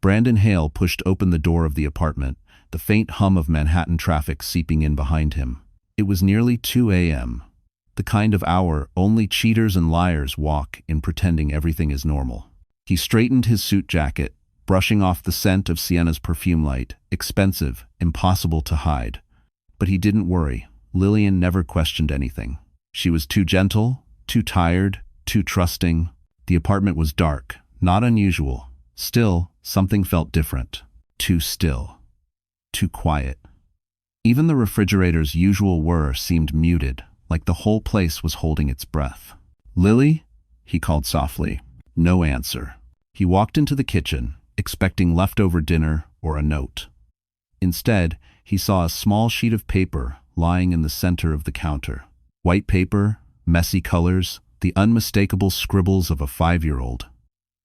Brandon Hale pushed open the door of the apartment, the faint hum of Manhattan traffic seeping in behind him. It was nearly 2 a.m., the kind of hour only cheaters and liars walk in, pretending everything is normal. He straightened his suit jacket, brushing off the scent of Sienna's perfume light, expensive, impossible to hide. But he didn't worry. Lillian never questioned anything. She was too gentle, too tired, too trusting. The apartment was dark, not unusual. Still, something felt different. Too still. Too quiet. Even the refrigerator's usual whir seemed muted, like the whole place was holding its breath. "Lily?" he called softly. No answer. He walked into the kitchen, expecting leftover dinner or a note. Instead, he saw a small sheet of paper lying in the center of the counter. White paper, messy colors, the unmistakable scribbles of a 5-year-old.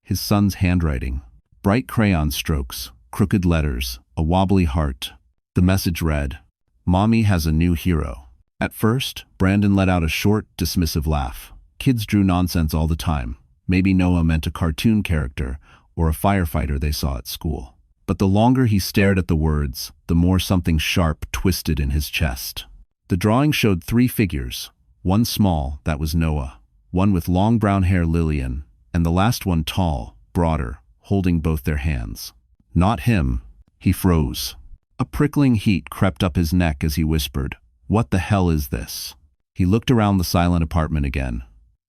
His son's handwriting. Bright crayon strokes, crooked letters, a wobbly heart. The message read, "Mommy has a new hero." At first, Brandon let out a short, dismissive laugh. Kids drew nonsense all the time. Maybe Noah meant a cartoon character or a firefighter they saw at school. But the longer he stared at the words, the more something sharp twisted in his chest. The drawing showed 3 figures. One small, that was Noah. One with long brown hair, Lillian. And the last one tall, broader, holding both their hands. Not him. He froze. A prickling heat crept up his neck as he whispered, "What the hell is this?" He looked around the silent apartment again.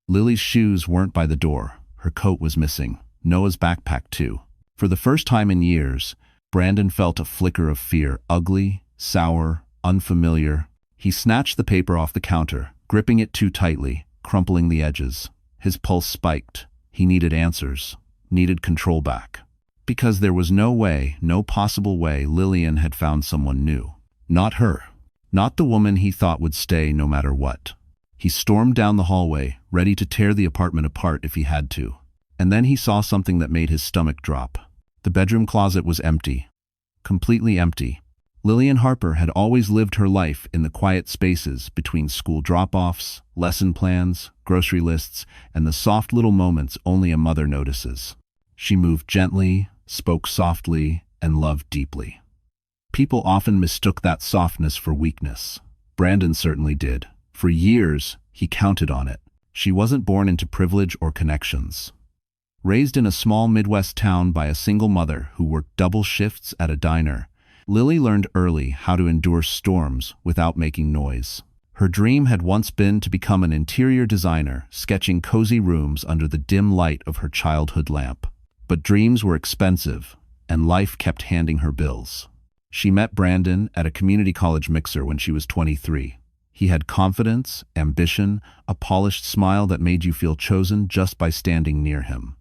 Lily's shoes weren't by the door. Her coat was missing. Noah's backpack too. For the first time in years, Brandon felt a flicker of fear, ugly, sour, unfamiliar. He snatched the paper off the counter, gripping it too tightly, crumpling the edges. His pulse spiked. He needed answers, needed control back. Because there was no way, no possible way Lillian had found someone new. Not her. Not the woman he thought would stay no matter what. He stormed down the hallway, ready to tear the apartment apart if he had to. And then he saw something that made his stomach drop. The bedroom closet was empty. Completely empty. Lillian Harper had always lived her life in the quiet spaces between school drop-offs, lesson plans, grocery lists, and the soft little moments only a mother notices. She moved gently, spoke softly, and loved deeply. People often mistook that softness for weakness. Brandon certainly did. For years, he counted on it. She wasn't born into privilege or connections. Raised in a small Midwest town by a single mother who worked double shifts at a diner, Lily learned early how to endure storms without making noise. Her dream had once been to become an interior designer, sketching cozy rooms under the dim light of her childhood lamp. But dreams were expensive, and life kept handing her bills. She met Brandon at a community college mixer when she was 23. He had confidence, ambition, a polished smile that made you feel chosen just by standing near him.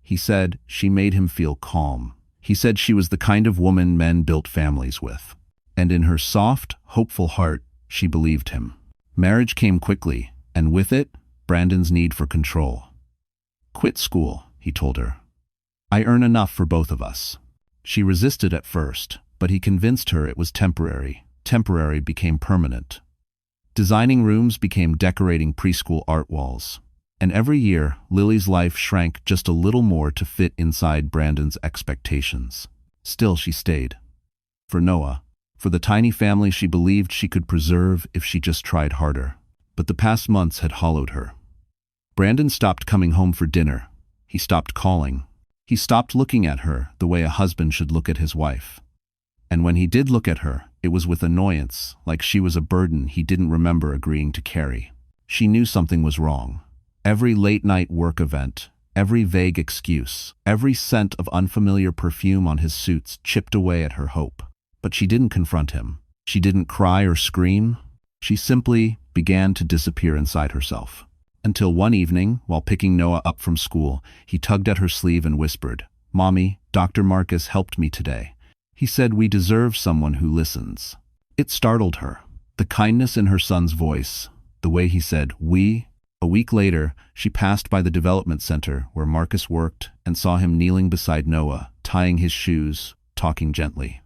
He said she made him feel calm. He said she was the kind of woman men built families with. And in her soft, hopeful heart, she believed him. Marriage came quickly, and with it, Brandon's need for control. "Quit school," he told her. "I earn enough for both of us." She resisted at first, but he convinced her it was temporary. Temporary became permanent. Designing rooms became decorating preschool art walls. And every year, Lily's life shrank just a little more to fit inside Brandon's expectations. Still, she stayed. For Noah. For the tiny family she believed she could preserve if she just tried harder. But the past months had hollowed her. Brandon stopped coming home for dinner. He stopped calling. He stopped looking at her the way a husband should look at his wife. And when he did look at her, it was with annoyance, like she was a burden he didn't remember agreeing to carry. She knew something was wrong. Every late-night work event, every vague excuse, every scent of unfamiliar perfume on his suits chipped away at her hope. But she didn't confront him. She didn't cry or scream. She simply began to disappear inside herself. Until one evening, while picking Noah up from school, he tugged at her sleeve and whispered, "Mommy, Dr. Marcus helped me today. He said we deserve someone who listens." It startled her. The kindness in her son's voice, the way he said, "we." A week later, she passed by the development center where Marcus worked and saw him kneeling beside Noah, tying his shoes, talking gently.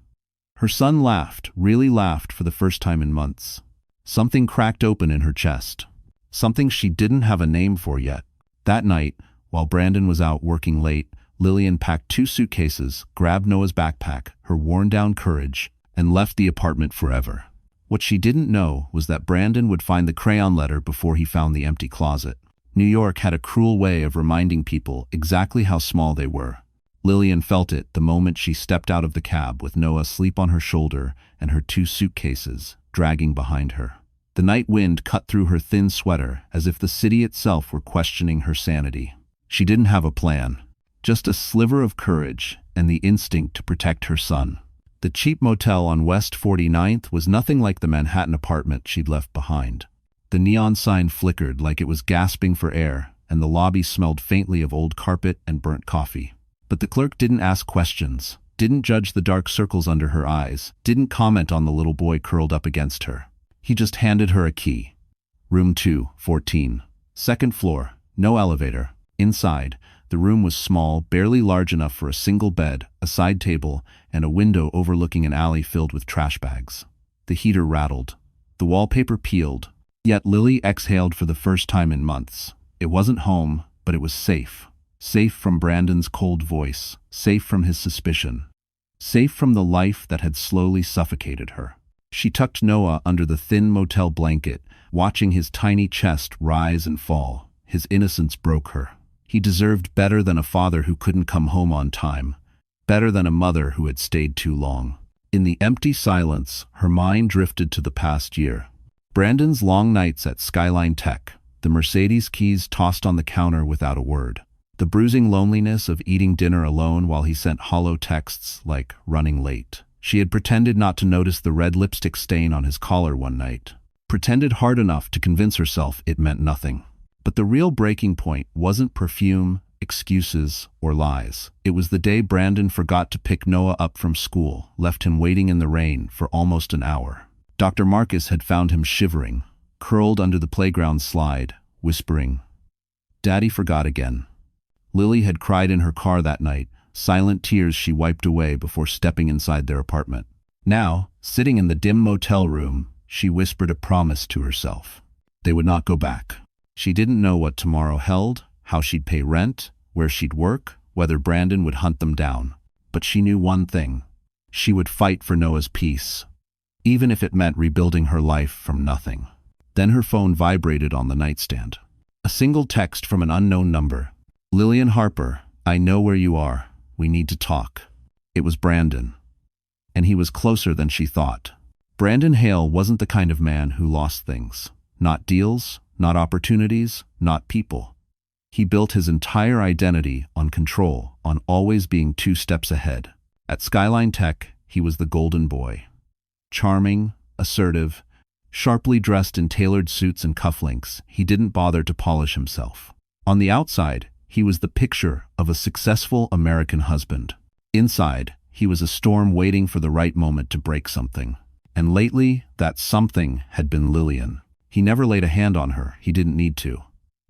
Her son laughed, really laughed for the first time in months. Something cracked open in her chest. Something she didn't have a name for yet. That night, while Brandon was out working late, Lillian packed 2 suitcases, grabbed Noah's backpack, her worn-down courage, and left the apartment forever. What she didn't know was that Brandon would find the crayon letter before he found the empty closet. New York had a cruel way of reminding people exactly how small they were. Lillian felt it the moment she stepped out of the cab with Noah asleep on her shoulder and her 2 suitcases dragging behind her. The night wind cut through her thin sweater as if the city itself were questioning her sanity. She didn't have a plan, just a sliver of courage and the instinct to protect her son. The cheap motel on West 49th was nothing like the Manhattan apartment she'd left behind. The neon sign flickered like it was gasping for air, and the lobby smelled faintly of old carpet and burnt coffee. But the clerk didn't ask questions, didn't judge the dark circles under her eyes, didn't comment on the little boy curled up against her. He just handed her a key. Room 214. Second floor, no elevator. Inside, the room was small, barely large enough for a single bed, a side table, and a window overlooking an alley filled with trash bags. The heater rattled. The wallpaper peeled. Yet Lily exhaled for the first time in months. It wasn't home, but it was safe. Safe from Brandon's cold voice. Safe from his suspicion. Safe from the life that had slowly suffocated her. She tucked Noah under the thin motel blanket, watching his tiny chest rise and fall. His innocence broke her. He deserved better than a father who couldn't come home on time. Better than a mother who had stayed too long. In the empty silence, her mind drifted to the past year. Brandon's long nights at Skyline Tech, the Mercedes keys tossed on the counter without a word. The bruising loneliness of eating dinner alone while he sent hollow texts like running late. She had pretended not to notice the red lipstick stain on his collar one night. Pretended hard enough to convince herself it meant nothing. But the real breaking point wasn't perfume, excuses, or lies. It was the day Brandon forgot to pick Noah up from school, left him waiting in the rain for almost an hour. Dr. Marcus had found him shivering, curled under the playground slide, whispering, "Daddy forgot again." Lily had cried in her car that night, silent tears she wiped away before stepping inside their apartment. Now, sitting in the dim motel room, she whispered a promise to herself. They would not go back. She didn't know what tomorrow held, how she'd pay rent, where she'd work, whether Brandon would hunt them down. But she knew one thing. She would fight for Noah's peace, even if it meant rebuilding her life from nothing. Then her phone vibrated on the nightstand. A single text from an unknown number. "Lillian Harper, I know where you are. We need to talk." It was Brandon. And he was closer than she thought. Brandon Hale wasn't the kind of man who lost things. Not deals, not opportunities, not people. He built his entire identity on control, on always being 2 steps ahead. At Skyline Tech, he was the golden boy. Charming, assertive, sharply dressed in tailored suits and cufflinks, he didn't bother to polish himself. On the outside, he was the picture of a successful American husband. Inside, he was a storm waiting for the right moment to break something. And lately, that something had been Lillian. He never laid a hand on her, he didn't need to.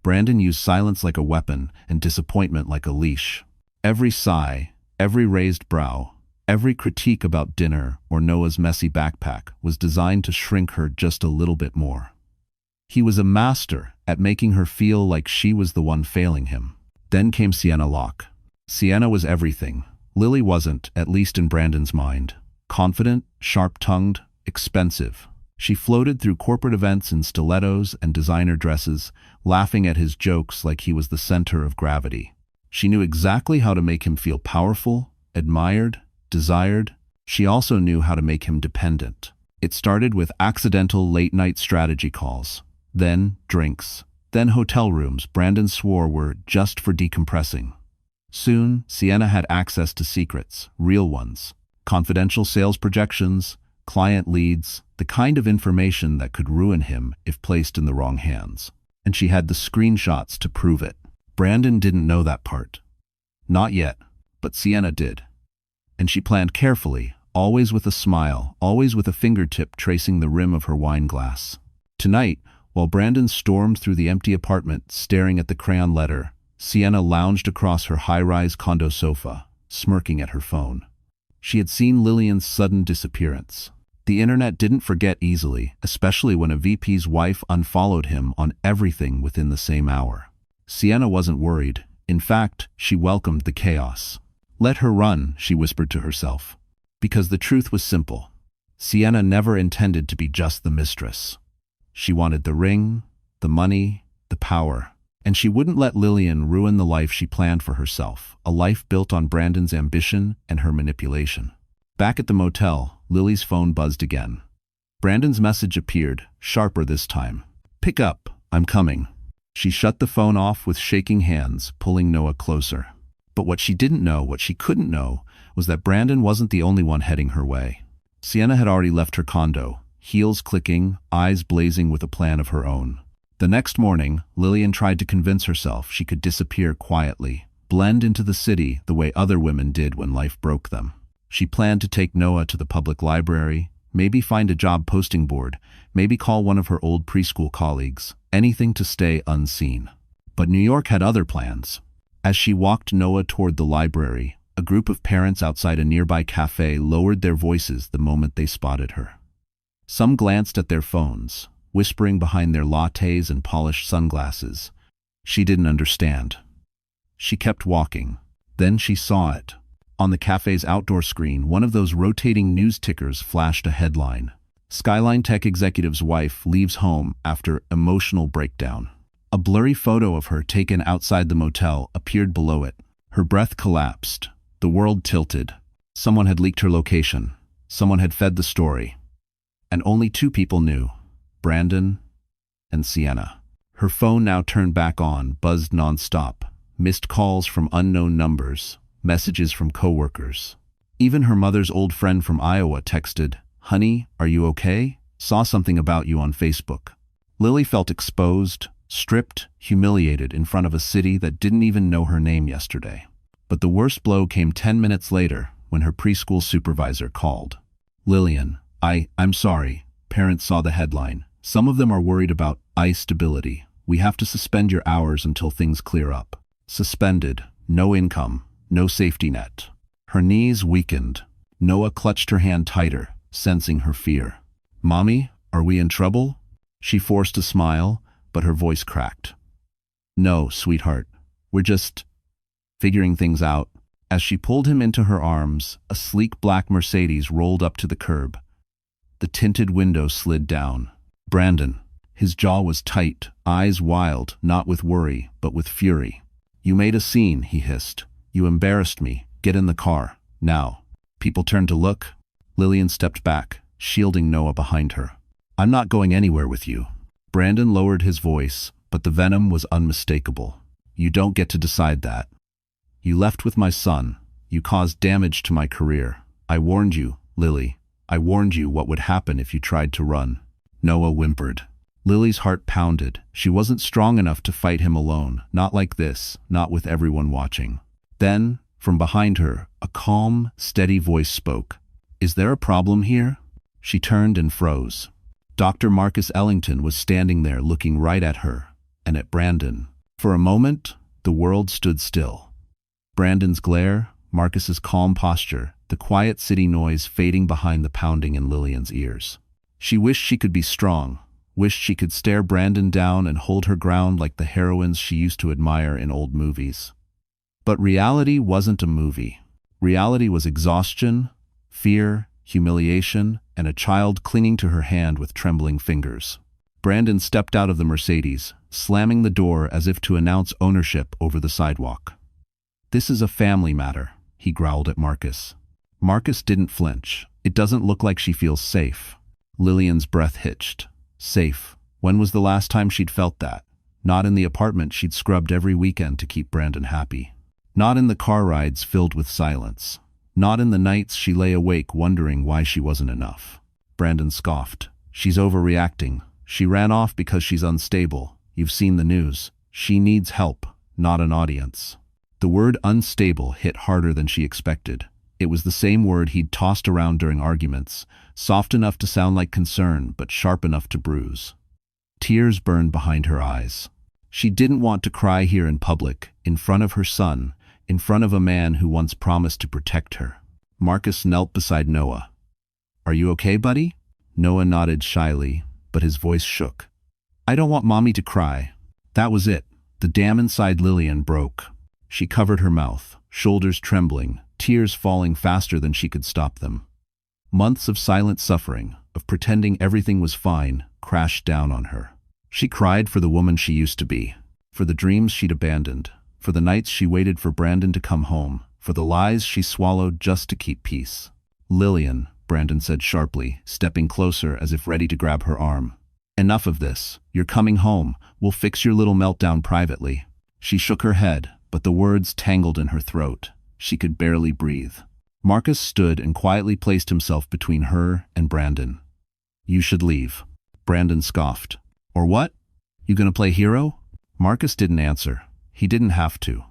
Brandon used silence like a weapon and disappointment like a leash. Every sigh, every raised brow, every critique about dinner or Noah's messy backpack was designed to shrink her just a little bit more. He was a master at making her feel like she was the one failing him. Then came Sienna Locke. Sienna was everything. Lily wasn't, at least in Brandon's mind. Confident, sharp-tongued, expensive. She floated through corporate events in stilettos and designer dresses, laughing at his jokes like he was the center of gravity. She knew exactly how to make him feel powerful, admired, desired. She also knew how to make him dependent. It started with accidental late-night strategy calls, then drinks, then hotel rooms Brandon swore were just for decompressing. Soon, Sienna had access to secrets, real ones, confidential sales projections, client leads, the kind of information that could ruin him if placed in the wrong hands. And she had the screenshots to prove it. Brandon didn't know that part. Not yet, but Sienna did. And she planned carefully, always with a smile, always with a fingertip tracing the rim of her wine glass. Tonight, while Brandon stormed through the empty apartment, staring at the crayon letter, Sienna lounged across her high-rise condo sofa, smirking at her phone. She had seen Lillian's sudden disappearance. The internet didn't forget easily, especially when a VP's wife unfollowed him on everything within the same hour. Sienna wasn't worried. In fact, she welcomed the chaos. Let her run, she whispered to herself. Because the truth was simple. Sienna never intended to be just the mistress. She wanted the ring, the money, the power. And she wouldn't let Lillian ruin the life she planned for herself, a life built on Brandon's ambition and her manipulation. Back at the motel, Lily's phone buzzed again. Brandon's message appeared, sharper this time. "Pick up, I'm coming." She shut the phone off with shaking hands, pulling Noah closer. But what she didn't know, what she couldn't know, was that Brandon wasn't the only one heading her way. Sienna had already left her condo, heels clicking, eyes blazing with a plan of her own. The next morning, Lillian tried to convince herself she could disappear quietly, blend into the city the way other women did when life broke them. She planned to take Noah to the public library, maybe find a job posting board, maybe call one of her old preschool colleagues, anything to stay unseen. But New York had other plans. As she walked Noah toward the library, a group of parents outside a nearby cafe lowered their voices the moment they spotted her. Some glanced at their phones, whispering behind their lattes and polished sunglasses. She didn't understand. She kept walking. Then she saw it. On the cafe's outdoor screen, one of those rotating news tickers flashed a headline. Skyline Tech executive's wife leaves home after emotional breakdown. A blurry photo of her taken outside the motel appeared below it. Her breath collapsed. The world tilted. Someone had leaked her location. Someone had fed the story. And only two people knew. Brandon and Sienna. Her phone now turned back on, buzzed nonstop. Missed calls from unknown numbers. Messages from coworkers. Even her mother's old friend from Iowa texted, "Honey, are you okay? Saw something about you on Facebook." Lily felt exposed, stripped, humiliated in front of a city that didn't even know her name yesterday. But the worst blow came 10 minutes later when her preschool supervisor called. "Lillian, I'm sorry." Parents saw the headline. "Some of them are worried about eye stability. We have to suspend your hours until things clear up." Suspended, no income, no safety net. Her knees weakened. Noah clutched her hand tighter, sensing her fear. "Mommy, are we in trouble?" She forced a smile, but her voice cracked. "No, sweetheart. We're just figuring things out." As she pulled him into her arms, a sleek black Mercedes rolled up to the curb. The tinted window slid down. Brandon. His jaw was tight, eyes wild, not with worry, but with fury. "You made a scene," he hissed. "You embarrassed me. Get in the car. Now." People turned to look. Lillian stepped back, shielding Noah behind her. "I'm not going anywhere with you." Brandon lowered his voice, but the venom was unmistakable. "You don't get to decide that. You left with my son. You caused damage to my career. I warned you, Lily. I warned you what would happen if you tried to run." Noah whimpered. Lily's heart pounded. She wasn't strong enough to fight him alone, not like this, not with everyone watching. Then, from behind her, a calm, steady voice spoke. "Is there a problem here?" She turned and froze. Dr. Marcus Ellington was standing there looking right at her, and at Brandon. For a moment, the world stood still. Brandon's glare, Marcus's calm posture, the quiet city noise fading behind the pounding in Lillian's ears. She wished she could be strong, wished she could stare Brandon down and hold her ground like the heroines she used to admire in old movies. But reality wasn't a movie. Reality was exhaustion, fear, humiliation, and a child clinging to her hand with trembling fingers. Brandon stepped out of the Mercedes, slamming the door as if to announce ownership over the sidewalk. "This is a family matter," he growled at Marcus. Marcus didn't flinch. "It doesn't look like she feels safe." Lillian's breath hitched. Safe. When was the last time she'd felt that? Not in the apartment she'd scrubbed every weekend to keep Brandon happy. Not in the car rides filled with silence. Not in the nights she lay awake wondering why she wasn't enough. Brandon scoffed. "She's overreacting. She ran off because she's unstable. You've seen the news. She needs help, not an audience." The word unstable hit harder than she expected. It was the same word he'd tossed around during arguments, soft enough to sound like concern, but sharp enough to bruise. Tears burned behind her eyes. She didn't want to cry here in public, in front of her son, in front of a man who once promised to protect her. Marcus knelt beside Noah. "Are you okay, buddy?" Noah nodded shyly, but his voice shook. "I don't want Mommy to cry." That was it. The dam inside Lillian broke. She covered her mouth, shoulders trembling, tears falling faster than she could stop them. Months of silent suffering, of pretending everything was fine, crashed down on her. She cried for the woman she used to be, for the dreams she'd abandoned, for the nights she waited for Brandon to come home, for the lies she swallowed just to keep peace. "Lillian," Brandon said sharply, stepping closer as if ready to grab her arm. "Enough of this. You're coming home. We'll fix your little meltdown privately." She shook her head, but the words tangled in her throat. She could barely breathe. Marcus stood and quietly placed himself between her and Brandon. "You should leave." Brandon scoffed. "Or what? You gonna play hero?" Marcus didn't answer. He didn't have to.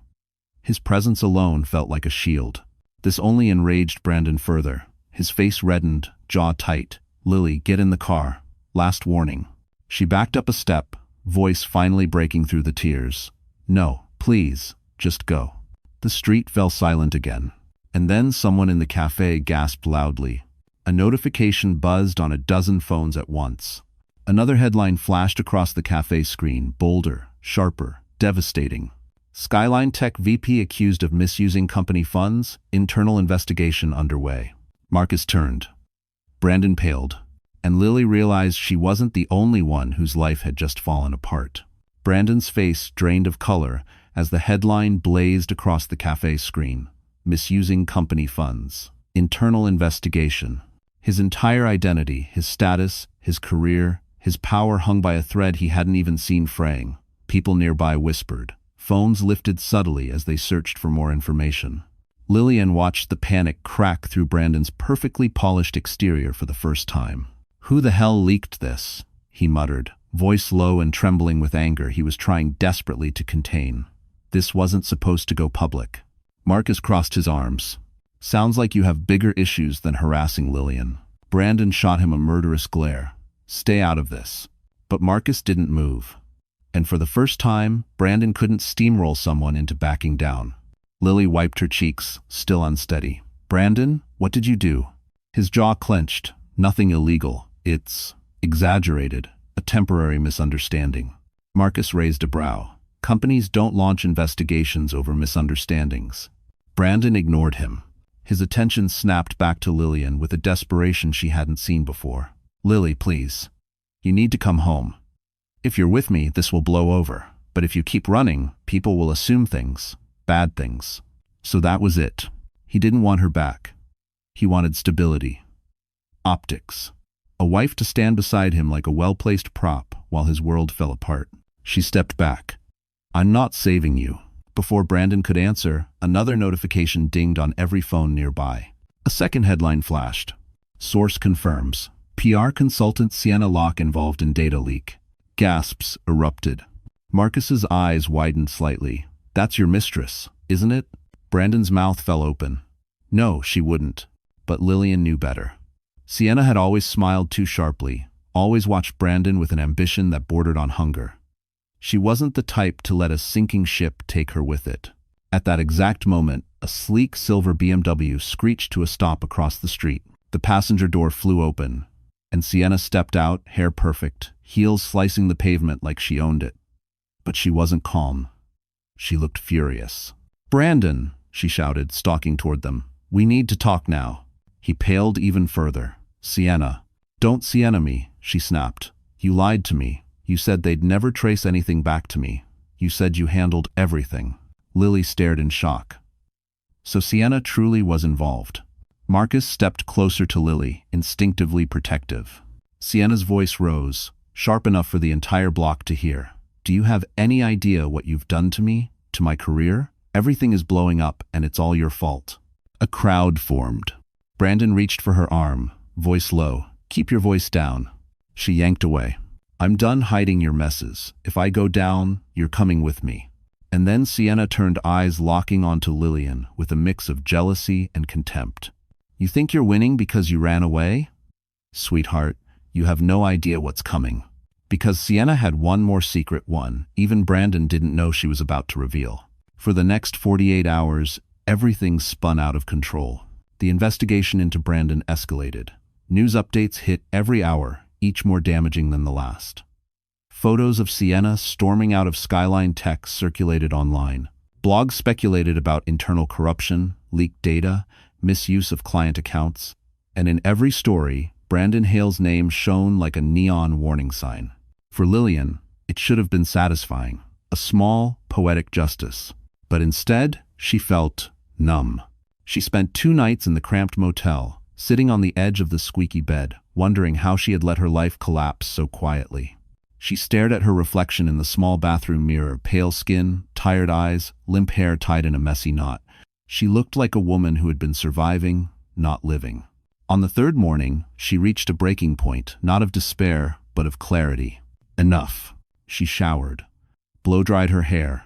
His presence alone felt like a shield. This only enraged Brandon further. His face reddened, jaw tight. "Lily, get in the car. Last warning." She backed up a step, voice finally breaking through the tears. "No, please, just go." The street fell silent again. And then someone in the cafe gasped loudly. A notification buzzed on a dozen phones at once. Another headline flashed across the cafe screen, bolder, sharper, devastating. Skyline Tech VP accused of misusing company funds, internal investigation underway. Marcus turned. Brandon paled, and Lily realized she wasn't the only one whose life had just fallen apart. Brandon's face drained of color as the headline blazed across the cafe screen. Misusing company funds. Internal investigation. His entire identity, his status, his career, his power hung by a thread he hadn't even seen fraying. People nearby whispered. Phones lifted subtly as they searched for more information. Lillian watched the panic crack through Brandon's perfectly polished exterior for the first time. "Who the hell leaked this?" he muttered, voice low and trembling with anger he was trying desperately to contain. This wasn't supposed to go public. Marcus crossed his arms. "Sounds like you have bigger issues than harassing Lillian." Brandon shot him a murderous glare. "Stay out of this." But Marcus didn't move. And for the first time, Brandon couldn't steamroll someone into backing down. Lily wiped her cheeks, still unsteady. "Brandon, what did you do?" His jaw clenched. "Nothing illegal. It's exaggerated. A temporary misunderstanding." Marcus raised a brow. "Companies don't launch investigations over misunderstandings." Brandon ignored him. His attention snapped back to Lillian with a desperation she hadn't seen before. "Lily, please. You need to come home. If you're with me, this will blow over. But if you keep running, people will assume things. Bad things." So that was it. He didn't want her back. He wanted stability. Optics. A wife to stand beside him like a well-placed prop while his world fell apart. She stepped back. "I'm not saving you." Before Brandon could answer, another notification dinged on every phone nearby. A second headline flashed. Source confirms. PR consultant Sienna Locke involved in data leak. Gasps erupted. Marcus's eyes widened slightly. "That's your mistress, isn't it?" Brandon's mouth fell open. No, she wouldn't. But Lillian knew better. Sienna had always smiled too sharply, always watched Brandon with an ambition that bordered on hunger. She wasn't the type to let a sinking ship take her with it. At that exact moment, a sleek silver BMW screeched to a stop across the street. The passenger door flew open, and Sienna stepped out, hair perfect, heels slicing the pavement like she owned it. But she wasn't calm. She looked furious. "Brandon," she shouted, stalking toward them. "We need to talk now." He paled even further. "Sienna." "Don't Sienna me," she snapped. "You lied to me. You said they'd never trace anything back to me. You said you handled everything." Lily stared in shock. So Sienna truly was involved. Marcus stepped closer to Lily, instinctively protective. Sienna's voice rose, sharp enough for the entire block to hear. "Do you have any idea what you've done to me, to my career? Everything is blowing up, and it's all your fault." A crowd formed. Brandon reached for her arm, voice low. "Keep your voice down." She yanked away. "I'm done hiding your messes. If I go down, you're coming with me." And then Sienna turned, eyes locking onto Lillian with a mix of jealousy and contempt. "You think you're winning because you ran away? Sweetheart, you have no idea what's coming." Because Sienna had one more secret even Brandon didn't know she was about to reveal. For the next 48 hours, everything spun out of control. The investigation into Brandon escalated. News updates hit every hour, each more damaging than the last. Photos of Sienna storming out of Skyline Tech circulated online. Blogs speculated about internal corruption, leaked data, misuse of client accounts, and in every story, Brandon Hale's name shone like a neon warning sign. For Lillian, it should have been satisfying, a small, poetic justice. But instead, she felt numb. She spent 2 nights in the cramped motel, sitting on the edge of the squeaky bed, wondering how she had let her life collapse so quietly. She stared at her reflection in the small bathroom mirror, pale skin, tired eyes, limp hair tied in a messy knot. She looked like a woman who had been surviving, not living. On the 3rd morning, she reached a breaking point, not of despair, but of clarity. Enough. She showered, blow-dried her hair,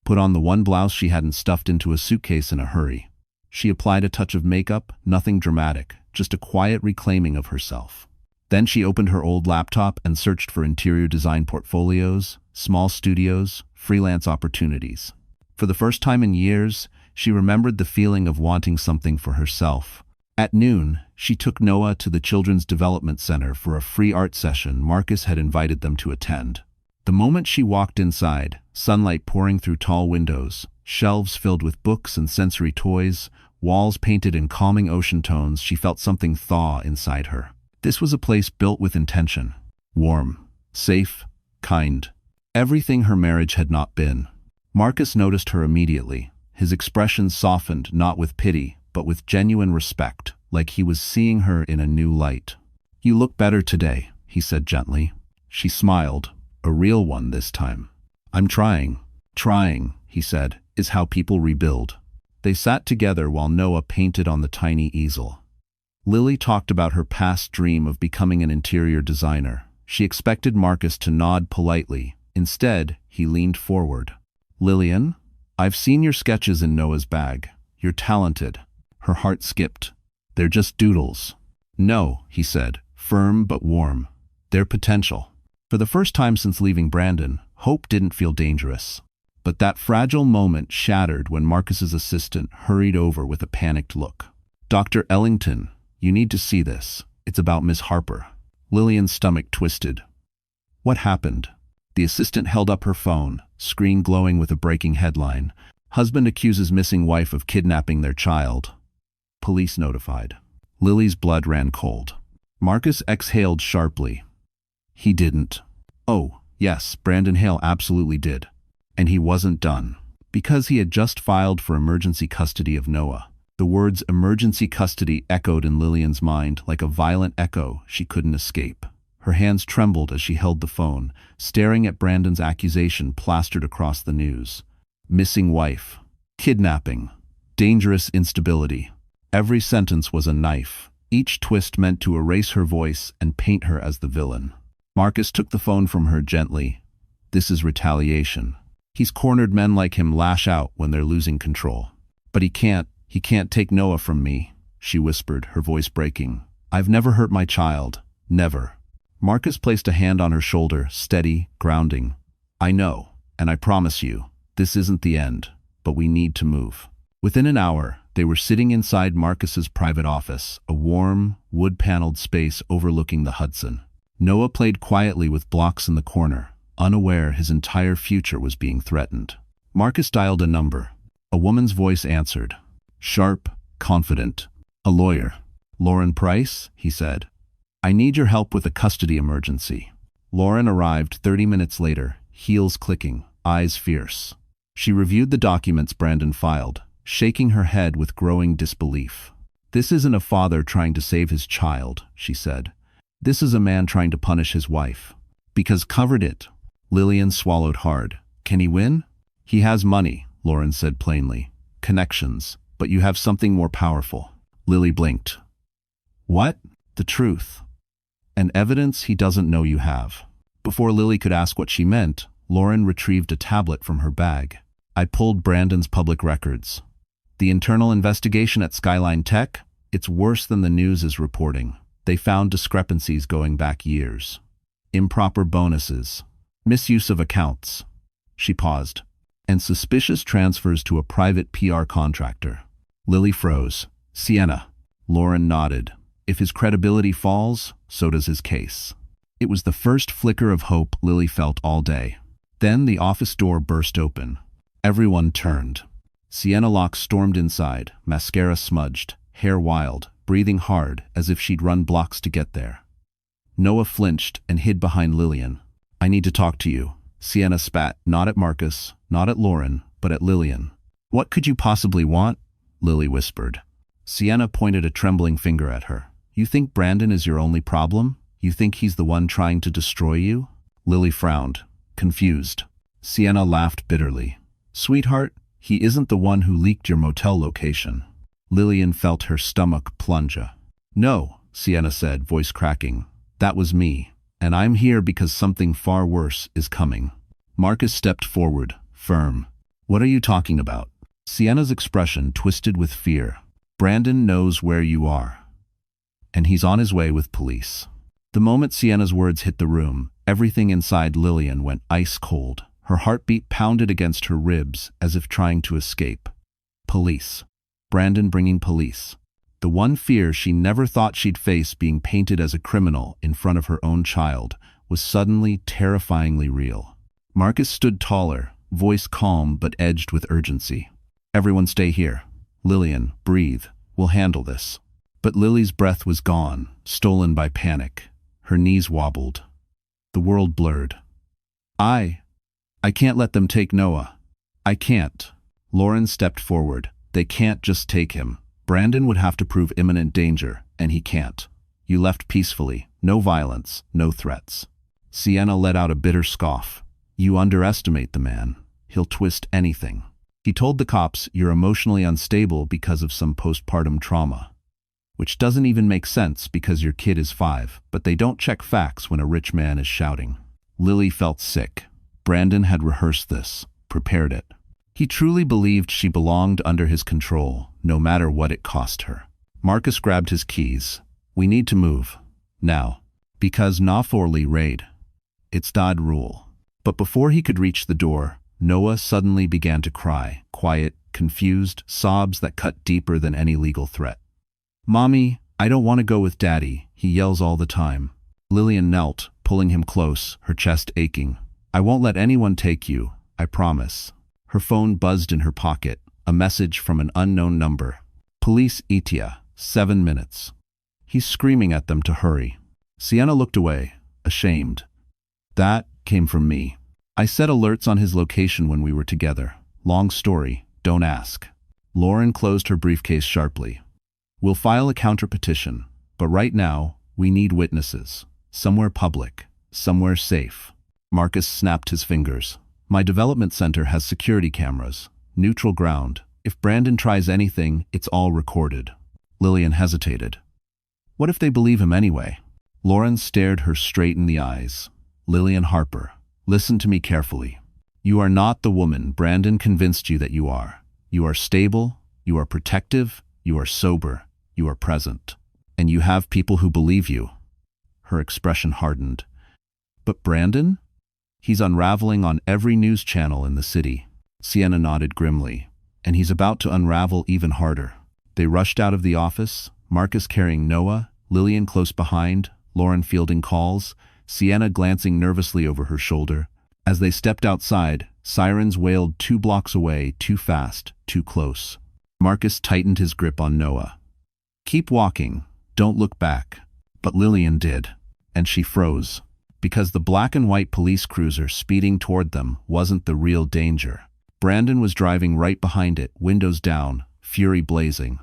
put on the one blouse she hadn't stuffed into a suitcase in a hurry. She applied a touch of makeup, nothing dramatic, just a quiet reclaiming of herself. Then she opened her old laptop and searched for interior design portfolios, small studios, freelance opportunities. For the first time in years, she remembered the feeling of wanting something for herself. At noon, she took Noah to the Children's Development Center for a free art session Marcus had invited them to attend. The moment she walked inside, sunlight pouring through tall windows, shelves filled with books and sensory toys, walls painted in calming ocean tones, she felt something thaw inside her. This was a place built with intention. Warm, safe, kind. Everything her marriage had not been. Marcus noticed her immediately. His expression softened, not with pity, but with genuine respect, like he was seeing her in a new light. "You look better today," he said gently. She smiled, a real one this time. "I'm trying." "Trying," he said, "is how people rebuild." They sat together while Noah painted on the tiny easel. Lily talked about her past dream of becoming an interior designer. She expected Marcus to nod politely. Instead, he leaned forward. "Lillian, I've seen your sketches in Noah's bag. You're talented." Her heart skipped. "They're just doodles." "No," he said, firm but warm. "They're potential." For the first time since leaving Brandon, hope didn't feel dangerous. But that fragile moment shattered when Marcus's assistant hurried over with a panicked look. "Dr. Ellington, you need to see this. It's about Miss Harper." Lillian's stomach twisted. "What happened?" The assistant held up her phone, screen glowing with a breaking headline. "Husband accuses missing wife of kidnapping their child. Police notified." Lily's blood ran cold. Marcus exhaled sharply. "He didn't." "Oh, yes, Brandon Hale absolutely did. And he wasn't done. Because he had just filed for emergency custody of Noah." The words emergency custody echoed in Lillian's mind like a violent echo she couldn't escape. Her hands trembled as she held the phone, staring at Brandon's accusation plastered across the news. Missing wife. Kidnapping. Dangerous instability. Every sentence was a knife, each twist meant to erase her voice and paint her as the villain. Marcus took the phone from her gently. "This is retaliation. He's cornered men like him lash out when they're losing control. But he can't take Noah from me," she whispered, her voice breaking. "I've never hurt my child. Never." Marcus placed a hand on her shoulder, steady, grounding. "I know, and I promise you, this isn't the end, but we need to move." Within an hour, they were sitting inside Marcus's private office, a warm, wood-paneled space overlooking the Hudson. Noah played quietly with blocks in the corner, unaware his entire future was being threatened. Marcus dialed a number. A woman's voice answered. Sharp, confident. "A lawyer." "Lauren Price," he said. "I need your help with a custody emergency." Lauren arrived 30 minutes later, heels clicking, eyes fierce. She reviewed the documents Brandon filed, shaking her head with growing disbelief. "This isn't a father trying to save his child," she said. "This is a man trying to punish his wife." "Because covered it." Lillian swallowed hard. "Can he win?" "He has money," Lauren said plainly. "Connections. But you have something more powerful." Lily blinked. "What?" "The truth. And evidence he doesn't know you have." Before Lily could ask what she meant, Lauren retrieved a tablet from her bag. "I pulled Brandon's public records. The internal investigation at Skyline Tech, it's worse than the news is reporting. They found discrepancies going back years. Improper bonuses. Misuse of accounts." She paused. "And suspicious transfers to a private PR contractor." Lily froze. "Sienna." Lauren nodded. "If his credibility falls, so does his case." It was the first flicker of hope Lily felt all day. Then the office door burst open. Everyone turned. Sienna Locke stormed inside, mascara smudged, hair wild, breathing hard as if she'd run blocks to get there. Noah flinched and hid behind Lillian. "I need to talk to you." Sienna spat, not at Marcus, not at Lauren, but at Lillian. "What could you possibly want?" Lily whispered. Sienna pointed a trembling finger at her. "You think Brandon is your only problem? You think he's the one trying to destroy you?" Lily frowned, confused. Sienna laughed bitterly. "Sweetheart, he isn't the one who leaked your motel location." Lillian felt her stomach plunge. "No," Sienna said, voice cracking. "That was me. And I'm here because something far worse is coming." Marcus stepped forward, firm. "What are you talking about?" Sienna's expression twisted with fear. "Brandon knows where you are. And he's on his way with police." The moment Sienna's words hit the room, everything inside Lillian went ice cold. Her heartbeat pounded against her ribs as if trying to escape. Police. Brandon bringing police. The one fear she never thought she'd face, being painted as a criminal in front of her own child, was suddenly terrifyingly real. Marcus stood taller, voice calm but edged with urgency. "Everyone stay here. Lillian, breathe. We'll handle this." But Lily's breath was gone, stolen by panic. Her knees wobbled. The world blurred. I can't let them take Noah. I can't." Lauren stepped forward. "They can't just take him. Brandon would have to prove imminent danger, and he can't. You left peacefully. No violence, no threats." Sienna let out a bitter scoff. "You underestimate the man. He'll twist anything. He told the cops you're emotionally unstable because of some postpartum trauma. Which doesn't even make sense because your kid is 5, but they don't check facts when a rich man is shouting." Lily felt sick. Brandon had rehearsed this, prepared it. He truly believed she belonged under his control, no matter what it cost her. Marcus grabbed his keys. "We need to move. Now. Because Naforli raid. It's Dad rule." But before he could reach the door, Noah suddenly began to cry, quiet, confused, sobs that cut deeper than any legal threat. "Mommy, I don't want to go with Daddy. He yells all the time." Lillian knelt, pulling him close, her chest aching. "I won't let anyone take you, I promise." Her phone buzzed in her pocket, a message from an unknown number. "Police Itia, 7 minutes." He's screaming at them to hurry. Sienna looked away, ashamed. "That came from me. I set alerts on his location when we were together. Long story, don't ask." Lauren closed her briefcase sharply. "We'll file a counter-petition, but right now, we need witnesses. Somewhere public, somewhere safe." Marcus snapped his fingers. "My development center has security cameras. Neutral ground. If Brandon tries anything, it's all recorded." Lillian hesitated. "What if they believe him anyway?" Lauren stared her straight in the eyes. "Lillian Harper, listen to me carefully. You are not the woman Brandon convinced you that you are. You are stable, you are protective, you are sober, you are present. And you have people who believe you." Her expression hardened. "But Brandon? He's unraveling on every news channel in the city." Sienna nodded grimly. "And he's about to unravel even harder." They rushed out of the office, Marcus carrying Noah, Lillian close behind, Lauren fielding calls, Sienna glancing nervously over her shoulder. As they stepped outside, sirens wailed 2 blocks away, too fast, too close. Marcus tightened his grip on Noah. "Keep walking, don't look back." But Lillian did, and she froze. Because the black and white police cruiser speeding toward them wasn't the real danger. Brandon was driving right behind it, windows down, fury blazing.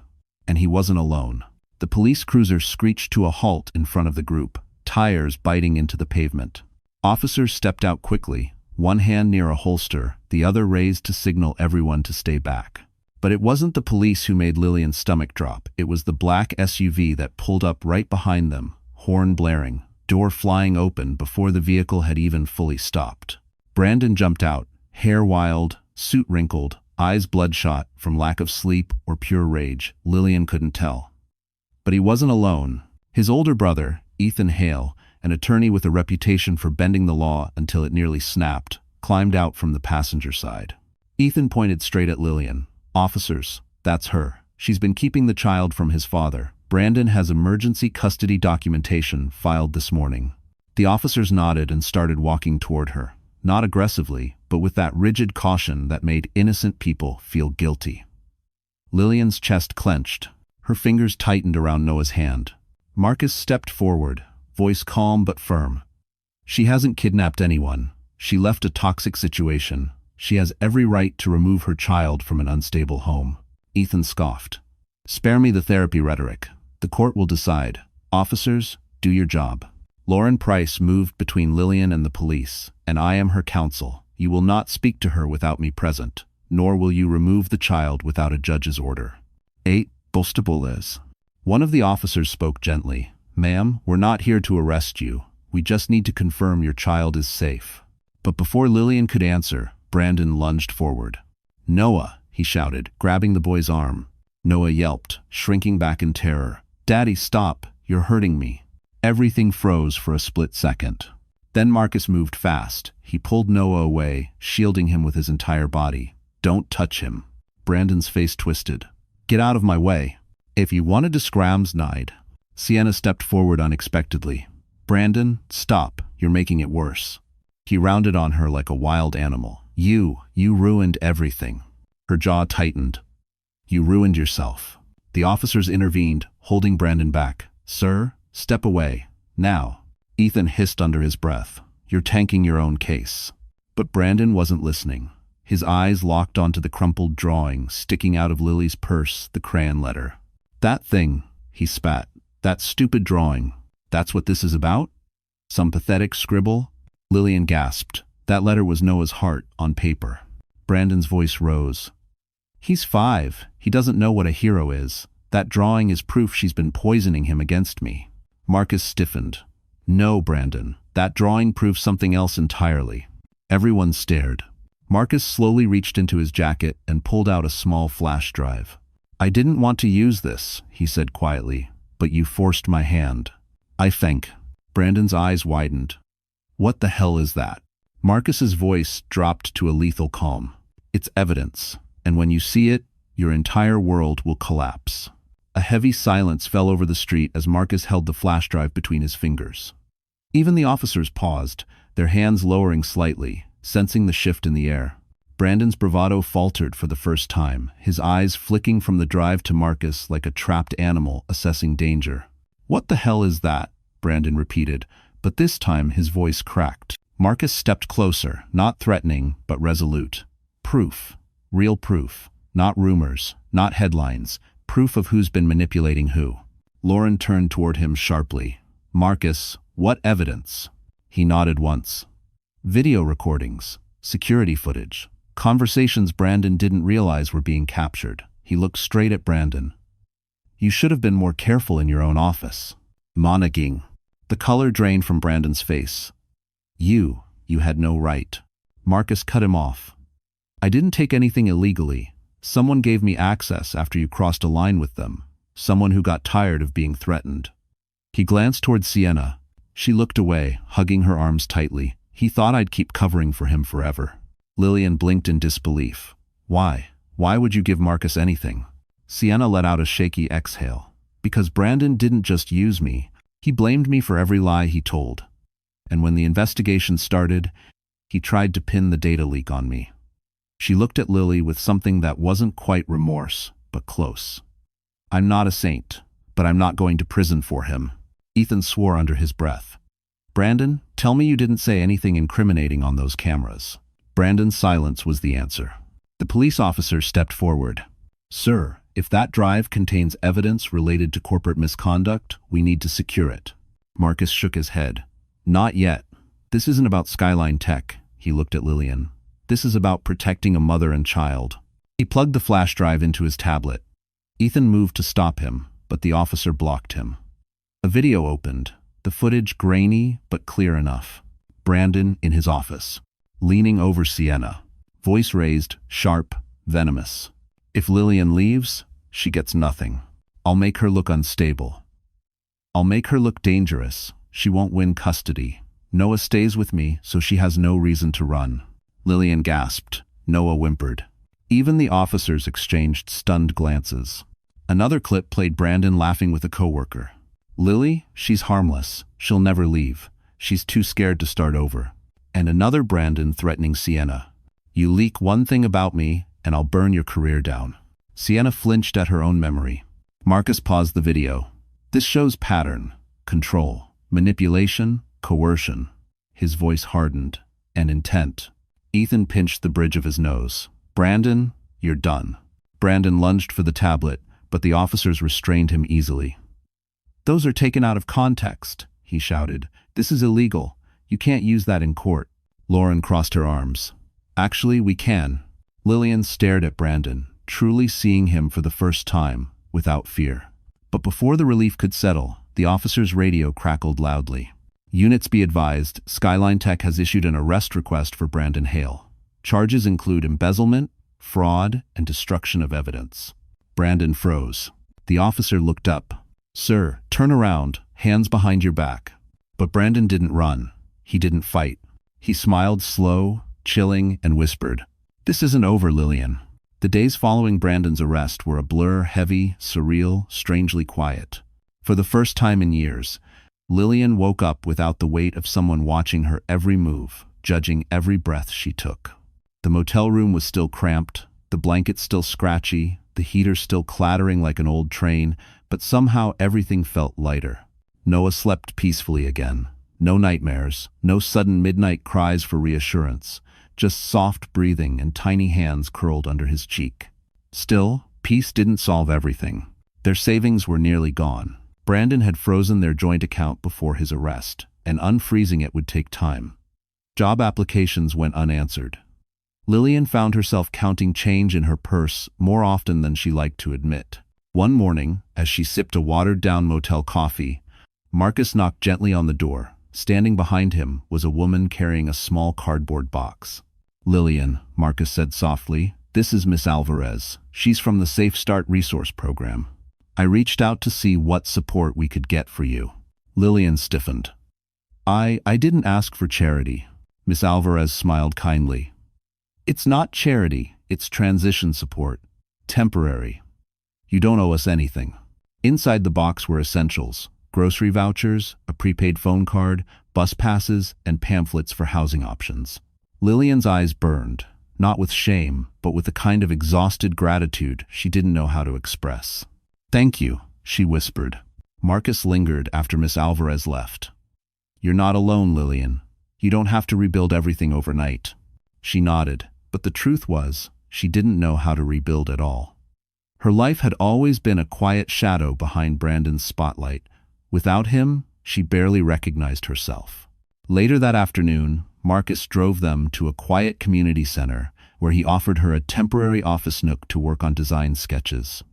And he wasn't alone. The police cruiser screeched to a halt in front of the group, tires biting into the pavement. Officers stepped out quickly, one hand near a holster, the other raised to signal everyone to stay back. But it wasn't the police who made Lillian's stomach drop. It was the black SUV that pulled up right behind them, horn blaring, door flying open before the vehicle had even fully stopped. Brandon jumped out, hair wild, suit wrinkled, eyes bloodshot from lack of sleep or pure rage. Lillian couldn't tell. But he wasn't alone. His older brother, Ethan Hale, an attorney with a reputation for bending the law until it nearly snapped, climbed out from the passenger side. Ethan pointed straight at Lillian. "Officers, that's her. She's been keeping the child from his father. Brandon has emergency custody documentation filed this morning." The officers nodded and started walking toward her. Not aggressively, but with that rigid caution that made innocent people feel guilty. Lillian's chest clenched. Her fingers tightened around Noah's hand. Marcus stepped forward, voice calm but firm. She hasn't kidnapped anyone. She left a toxic situation. She has every right to remove her child from an unstable home. Ethan scoffed. Spare me the therapy rhetoric. The court will decide. Officers, do your job. Lauren Price moved between Lillian and the police, and I am her counsel. You will not speak to her without me present, nor will you remove the child without a judge's order. 8. Bostables. One of the officers spoke gently. Ma'am, we're not here to arrest you. We just need to confirm your child is safe. But before Lillian could answer, Brandon lunged forward. Noah, he shouted, grabbing the boy's arm. Noah yelped, shrinking back in terror. Daddy, stop. You're hurting me. Everything froze for a split second. Then Marcus moved fast. He pulled Noah away, shielding him with his entire body. Don't touch him. Brandon's face twisted. Get out of my way. If you wanted to scramsnide. Sienna stepped forward unexpectedly. Brandon, stop. You're making it worse. He rounded on her like a wild animal. You ruined everything. Her jaw tightened. You ruined yourself. The officers intervened, holding Brandon back. Sir, step away. Now. Ethan hissed under his breath. You're tanking your own case. But Brandon wasn't listening. His eyes locked onto the crumpled drawing sticking out of Lily's purse, the crayon letter. That thing, he spat. That stupid drawing. That's what this is about? Some pathetic scribble? Lillian gasped. That letter was Noah's heart on paper. Brandon's voice rose. He's 5. He doesn't know what a hero is. That drawing is proof she's been poisoning him against me. Marcus stiffened. No, Brandon. That drawing proves something else entirely. Everyone stared. Marcus slowly reached into his jacket and pulled out a small flash drive. I didn't want to use this, he said quietly, but you forced my hand. I think. Brandon's eyes widened. What the hell is that? Marcus's voice dropped to a lethal calm. It's evidence, and when you see it, your entire world will collapse. A heavy silence fell over the street as Marcus held the flash drive between his fingers. Even the officers paused, their hands lowering slightly, sensing the shift in the air. Brandon's bravado faltered for the first time, his eyes flicking from the drive to Marcus like a trapped animal assessing danger. What the hell is that? Brandon repeated, but this time his voice cracked. Marcus stepped closer, not threatening, but resolute. Proof. Real proof. Not rumors, not headlines. Proof of who's been manipulating who. Lauren turned toward him sharply. Marcus, what evidence? He nodded once. Video recordings, security footage, conversations Brandon didn't realize were being captured. He looked straight at Brandon. You should have been more careful in your own office. Monaging. The color drained from Brandon's face. You had no right. Marcus cut him off. I didn't take anything illegally. Someone gave me access after you crossed a line with them. Someone who got tired of being threatened. He glanced toward Sienna. She looked away, hugging her arms tightly. He thought I'd keep covering for him forever. Lillian blinked in disbelief. Why? Why would you give Marcus anything? Sienna let out a shaky exhale. Because Brandon didn't just use me. He blamed me for every lie he told. And when the investigation started, he tried to pin the data leak on me. She looked at Lily with something that wasn't quite remorse, but close. I'm not a saint, but I'm not going to prison for him. Ethan swore under his breath. Brandon, tell me you didn't say anything incriminating on those cameras. Brandon's silence was the answer. The police officer stepped forward. Sir, if that drive contains evidence related to corporate misconduct, we need to secure it. Marcus shook his head. Not yet. This isn't about Skyline Tech, he looked at Lillian. This is about protecting a mother and child. He plugged the flash drive into his tablet. Ethan moved to stop him, but the officer blocked him. A video opened, the footage grainy but clear enough. Brandon in his office, leaning over Sienna, voice raised, sharp, venomous. If Lillian leaves, she gets nothing. I'll make her look unstable. I'll make her look dangerous. She won't win custody. Noah stays with me, so she has no reason to run. Lillian gasped. Noah whimpered. Even the officers exchanged stunned glances. Another clip played Brandon laughing with a coworker. Lily, she's harmless. She'll never leave. She's too scared to start over. And another Brandon threatening Sienna. You leak one thing about me, and I'll burn your career down. Sienna flinched at her own memory. Marcus paused the video. This shows pattern, control, manipulation, coercion. His voice hardened, and intent. Ethan pinched the bridge of his nose. Brandon, you're done. Brandon lunged for the tablet, but the officers restrained him easily. Those are taken out of context, he shouted. This is illegal. You can't use that in court. Lauren crossed her arms. Actually, we can. Lillian stared at Brandon, truly seeing him for the first time, without fear. But before the relief could settle, the officer's radio crackled loudly. Units be advised, Skyline Tech has issued an arrest request for Brandon Hale. Charges include embezzlement, fraud, and destruction of evidence. Brandon froze. The officer looked up. Sir, turn around, hands behind your back. But Brandon didn't run. He didn't fight. He smiled slow, chilling, and whispered, This isn't over, Lillian. The days following Brandon's arrest were a blur, heavy, surreal, strangely quiet. For the first time in years, Lillian woke up without the weight of someone watching her every move, judging every breath she took. The motel room was still cramped, the blankets still scratchy, the heater still clattering like an old train, but somehow everything felt lighter. Noah slept peacefully again. No nightmares, no sudden midnight cries for reassurance, just soft breathing and tiny hands curled under his cheek. Still, peace didn't solve everything. Their savings were nearly gone. Brandon had frozen their joint account before his arrest, and unfreezing it would take time. Job applications went unanswered. Lillian found herself counting change in her purse more often than she liked to admit. One morning, as she sipped a watered-down motel coffee, Marcus knocked gently on the door. Standing behind him was a woman carrying a small cardboard box. Lillian, Marcus said softly, this is Miss Alvarez. She's from the Safe Start Resource Program. I reached out to see what support we could get for you. Lillian stiffened. I didn't ask for charity. Miss Alvarez smiled kindly. It's not charity, it's transition support. Temporary. You don't owe us anything. Inside the box were essentials. Grocery vouchers, a prepaid phone card, bus passes, and pamphlets for housing options. Lillian's eyes burned, not with shame, but with a kind of exhausted gratitude she didn't know how to express. Thank you, she whispered. Marcus lingered after Miss Alvarez left. You're not alone, Lillian. You don't have to rebuild everything overnight. She nodded, but the truth was, she didn't know how to rebuild at all. Her life had always been a quiet shadow behind Brandon's spotlight. Without him, she barely recognized herself. Later that afternoon, Marcus drove them to a quiet community center where he offered her a temporary office nook to work on design sketches.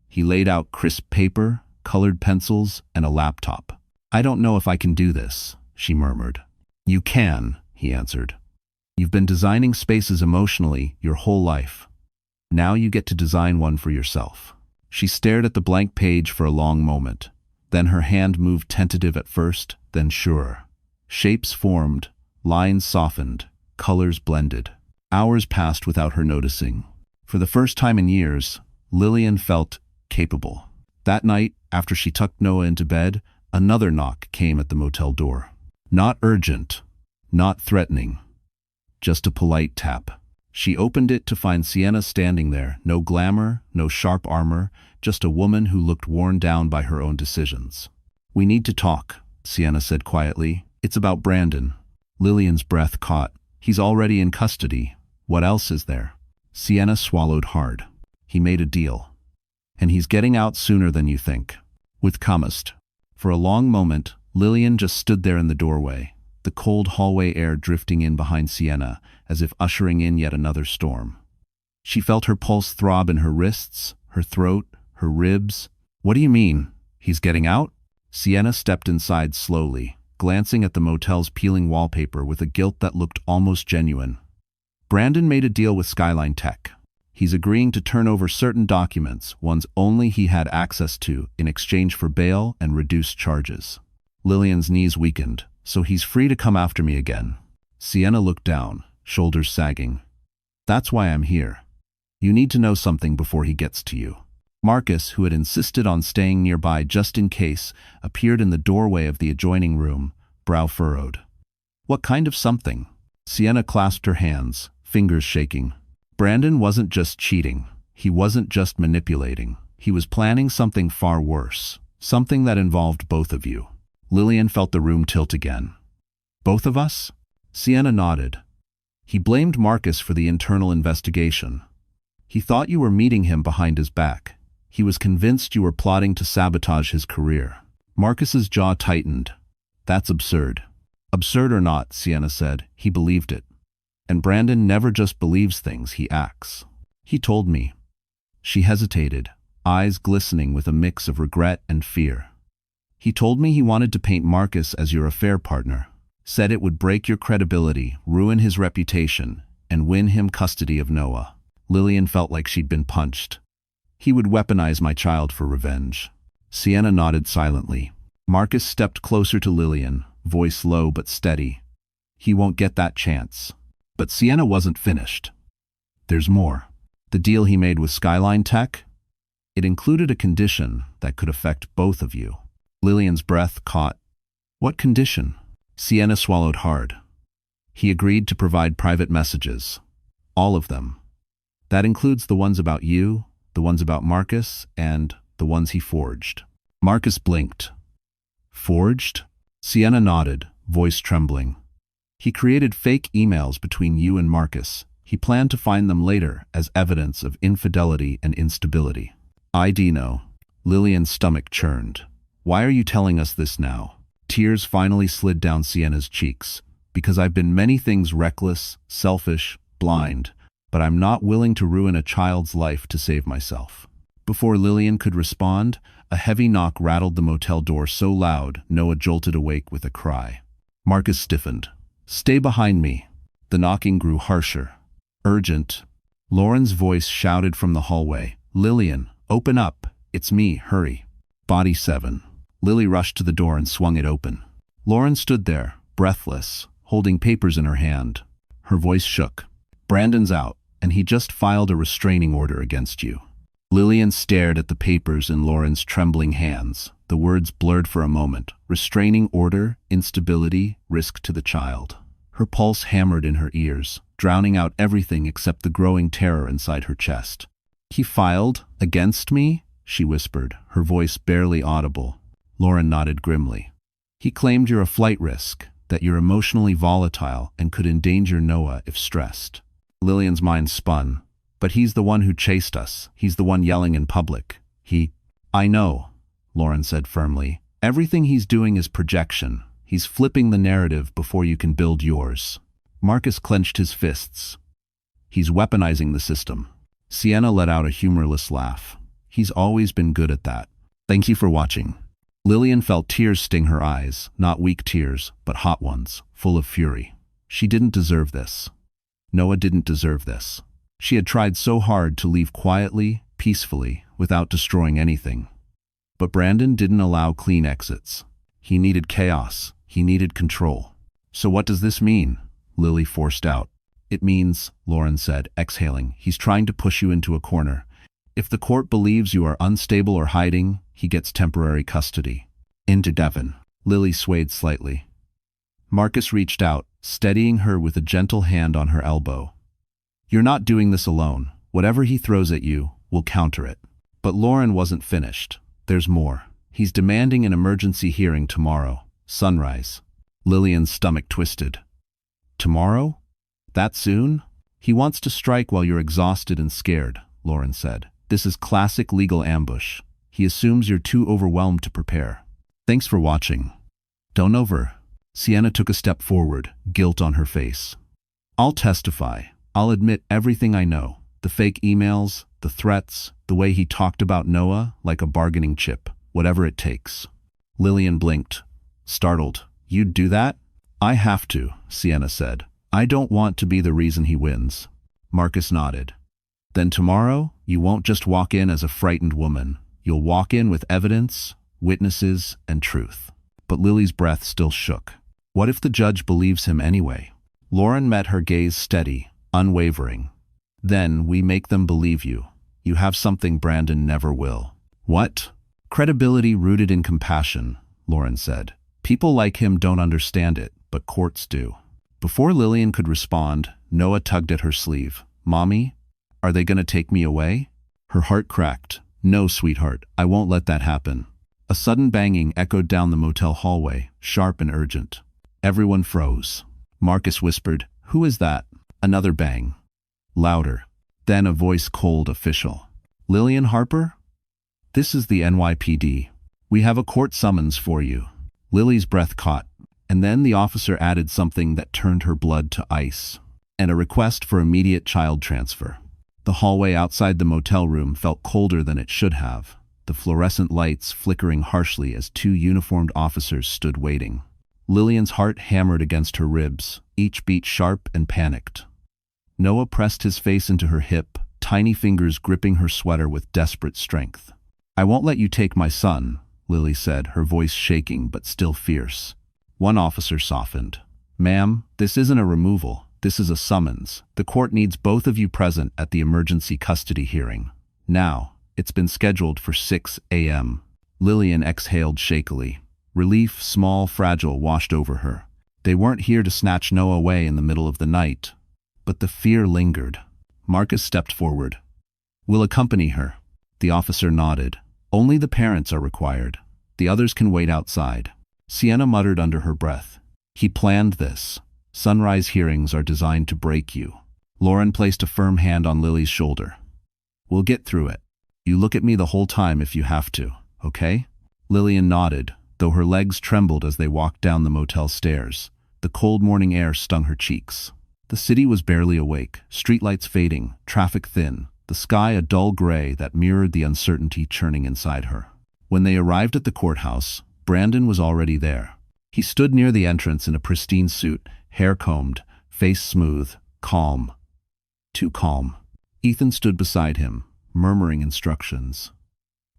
He laid out crisp paper, colored pencils, and a laptop. I don't know if I can do this, she murmured. You can, he answered. You've been designing spaces emotionally your whole life. Now you get to design one for yourself. She stared at the blank page for a long moment. Then her hand moved tentative at first, then sure. Shapes formed, lines softened, colors blended. Hours passed without her noticing. For the first time in years, Lillian felt capable. That night, after she tucked Noah into bed, another knock came at the motel door. Not urgent, not threatening, just a polite tap. She opened it to find Sienna standing there, no glamour, no sharp armor, just a woman who looked worn down by her own decisions. We need to talk, Sienna said quietly. It's about Brandon. Lillian's breath caught. He's already in custody. What else is there? Sienna swallowed hard. He made a deal. And he's getting out sooner than you think. With Kamist. For a long moment, Lillian just stood there in the doorway, the cold hallway air drifting in behind Sienna, as if ushering in yet another storm. She felt her pulse throb in her wrists, her throat, her ribs. What do you mean? He's getting out? Sienna stepped inside slowly, glancing at the motel's peeling wallpaper with a guilt that looked almost genuine. Brandon made a deal with Skyline Tech. He's agreeing to turn over certain documents, ones only he had access to, in exchange for bail and reduced charges. Lillian's knees weakened, so he's free to come after me again. Sienna looked down, shoulders sagging. That's why I'm here. You need to know something before he gets to you. Marcus, who had insisted on staying nearby just in case, appeared in the doorway of the adjoining room, brow furrowed. What kind of something? Sienna clasped her hands, fingers shaking. Brandon wasn't just cheating. He wasn't just manipulating. He was planning something far worse. Something that involved both of you. Lillian felt the room tilt again. Both of us? Sienna nodded. He blamed Marcus for the internal investigation. He thought you were meeting him behind his back. He was convinced you were plotting to sabotage his career. Marcus's jaw tightened. That's absurd. Absurd or not, Sienna said, he believed it. And Brandon never just believes things, he acts. He told me. She hesitated, eyes glistening with a mix of regret and fear. He told me he wanted to paint Marcus as your affair partner. Said it would break your credibility, ruin his reputation, and win him custody of Noah. Lillian felt like she'd been punched. He would weaponize my child for revenge. Sienna nodded silently. Marcus stepped closer to Lillian, voice low but steady. He won't get that chance. But Sienna wasn't finished. There's more. The deal he made with Skyline Tech? It included a condition that could affect both of you. Lillian's breath caught. What condition? Sienna swallowed hard. He agreed to provide private messages. All of them. That includes the ones about you, the ones about Marcus, and the ones he forged. Marcus blinked. Forged? Sienna nodded, voice trembling. He created fake emails between you and Marcus. He planned to find them later as evidence of infidelity and instability. I know. Lillian's stomach churned. Why are you telling us this now? Tears finally slid down Sienna's cheeks. Because I've been many things: reckless, selfish, blind, but I'm not willing to ruin a child's life to save myself. Before Lillian could respond, a heavy knock rattled the motel door so loud Noah jolted awake with a cry. Marcus stiffened. Stay behind me. The knocking grew harsher. Urgent. Lauren's voice shouted from the hallway. Lillian, open up. It's me, hurry. Body 7. Lily rushed to the door and swung it open. Lauren stood there, breathless, holding papers in her hand. Her voice shook. Brandon's out, and he just filed a restraining order against you. Lillian stared at the papers in Lauren's trembling hands. The words blurred for a moment. Restraining order, instability, risk to the child. Her pulse hammered in her ears, drowning out everything except the growing terror inside her chest. He filed against me? She whispered, her voice barely audible. Lauren nodded grimly. He claimed you're a flight risk, that you're emotionally volatile and could endanger Noah if stressed. Lillian's mind spun. But he's the one who chased us. He's the one yelling in public. I know, Lauren said firmly. Everything he's doing is projection. He's flipping the narrative before you can build yours. Marcus clenched his fists. He's weaponizing the system. Sienna let out a humorless laugh. He's always been good at that. Thank you for watching. Lillian felt tears sting her eyes, not weak tears, but hot ones, full of fury. She didn't deserve this. Noah didn't deserve this. She had tried so hard to leave quietly, peacefully, without destroying anything. But Brandon didn't allow clean exits. He needed chaos. He needed control. So what does this mean? Lily forced out. It means, Lauren said, exhaling, he's trying to push you into a corner. If the court believes you are unstable or hiding, he gets temporary custody. Into Devon. Lily swayed slightly. Marcus reached out, steadying her with a gentle hand on her elbow. You're not doing this alone. Whatever he throws at you, we'll counter it. But Lauren wasn't finished. There's more. He's demanding an emergency hearing tomorrow. Sunrise. Lillian's stomach twisted. Tomorrow? That soon? He wants to strike while you're exhausted and scared, Lauren said. This is classic legal ambush. He assumes you're too overwhelmed to prepare. Thanks for watching. Don't over. Sienna took a step forward, guilt on her face. I'll testify. I'll admit everything I know. The fake emails, the threats, the way he talked about Noah like a bargaining chip. Whatever it takes. Lillian blinked, startled. You'd do that? I have to, Sienna said. I don't want to be the reason he wins. Marcus nodded. Then tomorrow, you won't just walk in as a frightened woman. You'll walk in with evidence, witnesses, and truth. But Lily's breath still shook. What if the judge believes him anyway? Lauren met her gaze steady, unwavering. Then we make them believe you. You have something Brandon never will. What? Credibility rooted in compassion, Lauren said. People like him don't understand it, but courts do. Before Lillian could respond, Noah tugged at her sleeve. Mommy, are they gonna take me away? Her heart cracked. No, sweetheart, I won't let that happen. A sudden banging echoed down the motel hallway, sharp and urgent. Everyone froze. Marcus whispered, "Who is that?" Another bang. Louder. Then a voice cold, official. "Lillian Harper? This is the NYPD. We have a court summons for you." Lily's breath caught, and then the officer added something that turned her blood to ice. And a request for immediate child transfer. The hallway outside the motel room felt colder than it should have, the fluorescent lights flickering harshly as two uniformed officers stood waiting. Lillian's heart hammered against her ribs, each beat sharp and panicked. Noah pressed his face into her hip, tiny fingers gripping her sweater with desperate strength. "I won't let you take my son," Lily said, her voice shaking but still fierce. One officer softened. "Ma'am, this isn't a removal. This is a summons. The court needs both of you present at the emergency custody hearing. Now, it's been scheduled for 6 a.m. Lillian exhaled shakily. Relief, small, fragile, washed over her. They weren't here to snatch Noah away in the middle of the night. But the fear lingered. Marcus stepped forward. "We'll accompany her." The officer nodded. "Only the parents are required. The others can wait outside." Sienna muttered under her breath. "He planned this. Sunrise hearings are designed to break you." Lauren placed a firm hand on Lily's shoulder. "We'll get through it. You look at me the whole time if you have to, okay?" Lillian nodded, though her legs trembled as they walked down the motel stairs. The cold morning air stung her cheeks. The city was barely awake, streetlights fading, traffic thin, the sky a dull gray that mirrored the uncertainty churning inside her. When they arrived at the courthouse, Brandon was already there. He stood near the entrance in a pristine suit, hair combed, face smooth, calm. Too calm. Ethan stood beside him, murmuring instructions.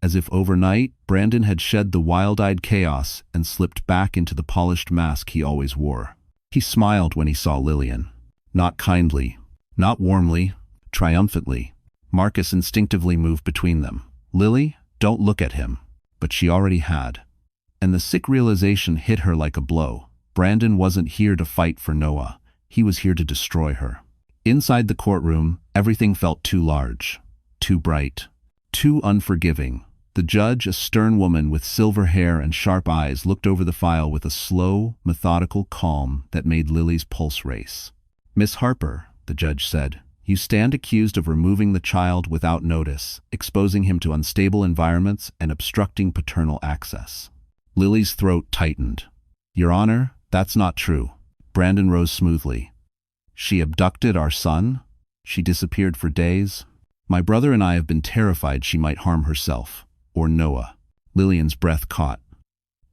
As if overnight, Brandon had shed the wild-eyed chaos and slipped back into the polished mask he always wore. He smiled when he saw Lillian. Not kindly, not warmly, triumphantly. Marcus instinctively moved between them. "Lily, don't look at him." But she already had. And the sick realization hit her like a blow. Brandon wasn't here to fight for Noah. He was here to destroy her. Inside the courtroom, everything felt too large, too bright, too unforgiving. The judge, a stern woman with silver hair and sharp eyes, looked over the file with a slow, methodical calm that made Lily's pulse race. "Miss Harper," the judge said, "you stand accused of removing the child without notice, exposing him to unstable environments, and obstructing paternal access." Lily's throat tightened. "Your Honor, that's not true." Brandon rose smoothly. "She abducted our son? She disappeared for days? My brother and I have been terrified she might harm herself, or Noah." Lillian's breath caught.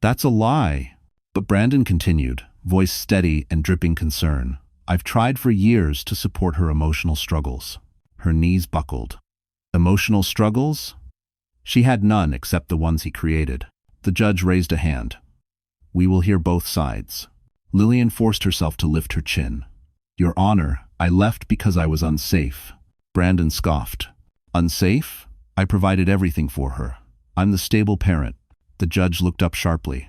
"That's a lie." But Brandon continued, voice steady and dripping concern. "I've tried for years to support her emotional struggles." Her knees buckled. Emotional struggles? She had none except the ones he created. The judge raised a hand. "We will hear both sides." Lillian forced herself to lift her chin. "Your Honor, I left because I was unsafe." Brandon scoffed. "Unsafe? I provided everything for her. I'm the stable parent." The judge looked up sharply.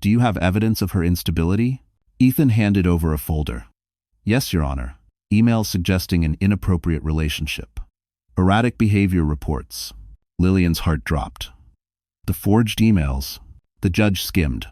"Do you have evidence of her instability?" Ethan handed over a folder. "Yes, Your Honor. Emails suggesting an inappropriate relationship. Erratic behavior reports." Lillian's heart dropped. "The forged emails?" The judge skimmed.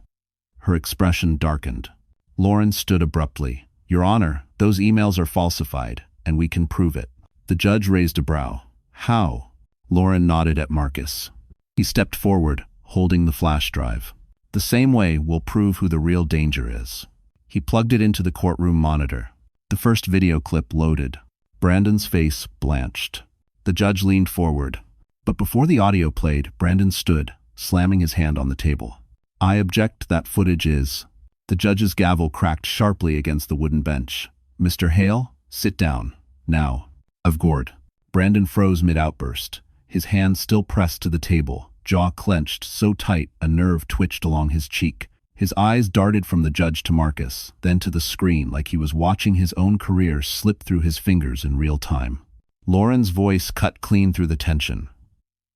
Her expression darkened. Lauren stood abruptly. "Your Honor, those emails are falsified, and we can prove it." The judge raised a brow. "How?" Lauren nodded at Marcus. He stepped forward, holding the flash drive. "The same way we'll prove who the real danger is." He plugged it into the courtroom monitor. The first video clip loaded. Brandon's face blanched. The judge leaned forward. But before the audio played, Brandon stood, slamming his hand on the table. "I object that footage is..." The judge's gavel cracked sharply against the wooden bench. "Mr. Hale, sit down. Now." Of gourd. Brandon froze mid-outburst, his hand still pressed to the table, jaw clenched so tight a nerve twitched along his cheek. His eyes darted from the judge to Marcus, then to the screen like he was watching his own career slip through his fingers in real time. Lauren's voice cut clean through the tension.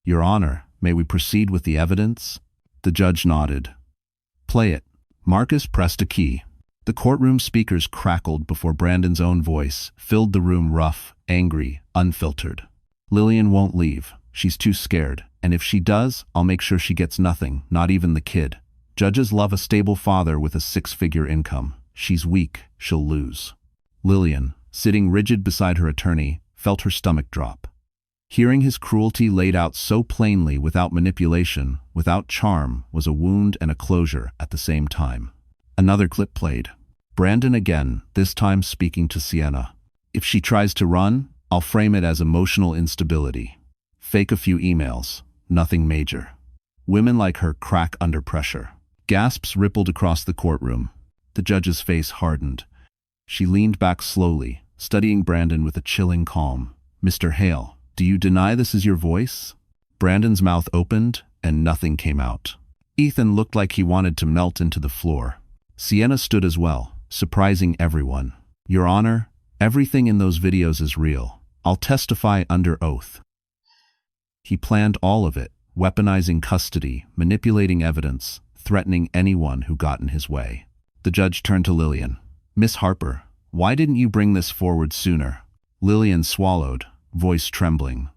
"Your Honor, may we proceed with the evidence?" The judge nodded. "Play it." Marcus pressed a key. The courtroom speakers crackled before Brandon's own voice filled the room, rough, angry, unfiltered. Lillian won't leave. She's too scared. And if she does, I'll make sure she gets nothing, not even the kid. Judges love a stable father with a six-figure income. She's weak. She'll lose. Lillian, sitting rigid beside her attorney, felt her stomach drop. Hearing his cruelty laid out so plainly, without manipulation, without charm, was a wound and a closure at the same time. Another clip played. Brandon again, this time speaking to Sienna. If she tries to run, I'll frame it as emotional instability. Fake a few emails. Nothing major. Women like her crack under pressure. Gasps rippled across the courtroom. The judge's face hardened. She leaned back slowly, studying Brandon with a chilling calm. Mr. Hale, do you deny this is your voice? Brandon's mouth opened, and nothing came out. Ethan looked like he wanted to melt into the floor. Sienna stood as well, surprising everyone. Your Honor, everything in those videos is real. I'll testify under oath. He planned all of it, weaponizing custody, manipulating evidence, threatening anyone who got in his way. The judge turned to Lillian. Miss Harper, why didn't you bring this forward sooner? Lillian swallowed, voice trembling.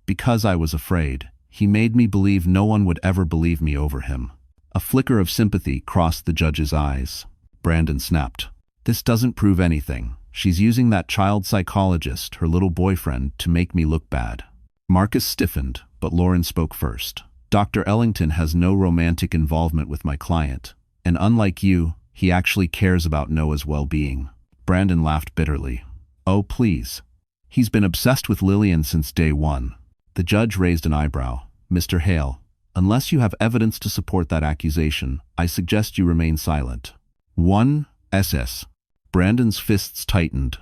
Because I was afraid. He made me believe no one would ever believe me over him. A flicker of sympathy crossed the judge's eyes. Brandon snapped. This doesn't prove anything. She's using that child psychologist, her little boyfriend, to make me look bad. Marcus stiffened, but Lauren spoke first. Dr. Ellington has no romantic involvement with my client, and unlike you, he actually cares about Noah's well-being. Brandon laughed bitterly. Oh, please. He's been obsessed with Lillian since day one. The judge raised an eyebrow. Mr. Hale, unless you have evidence to support that accusation, I suggest you remain silent. 1 SS. Brandon's fists tightened.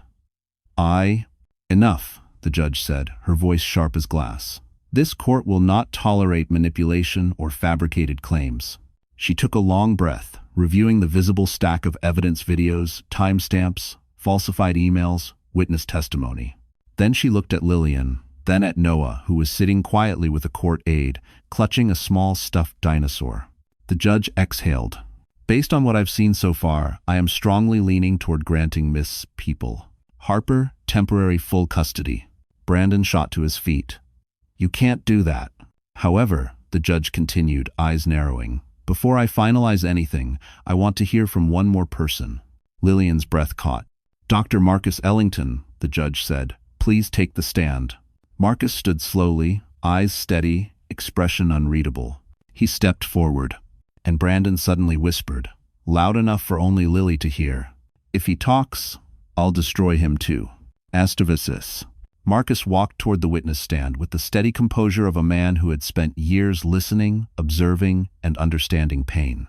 Enough, the judge said, her voice sharp as glass. This court will not tolerate manipulation or fabricated claims. She took a long breath, reviewing the visible stack of evidence videos, timestamps, falsified emails, witness testimony. Then she looked at Lillian, then at Noah, who was sitting quietly with a court aide, clutching a small stuffed dinosaur. The judge exhaled. Based on what I've seen so far, I am strongly leaning toward granting Miss Harper temporary full custody. Brandon shot to his feet. You can't do that. However, the judge continued, eyes narrowing. Before I finalize anything, I want to hear from one more person. Lillian's breath caught. Dr. Marcus Ellington, the judge said, please take the stand. Marcus stood slowly, eyes steady, expression unreadable. He stepped forward, and Brandon suddenly whispered, loud enough for only Lily to hear. If he talks, I'll destroy him too. Astavisis. Marcus walked toward the witness stand with the steady composure of a man who had spent years listening, observing, and understanding pain.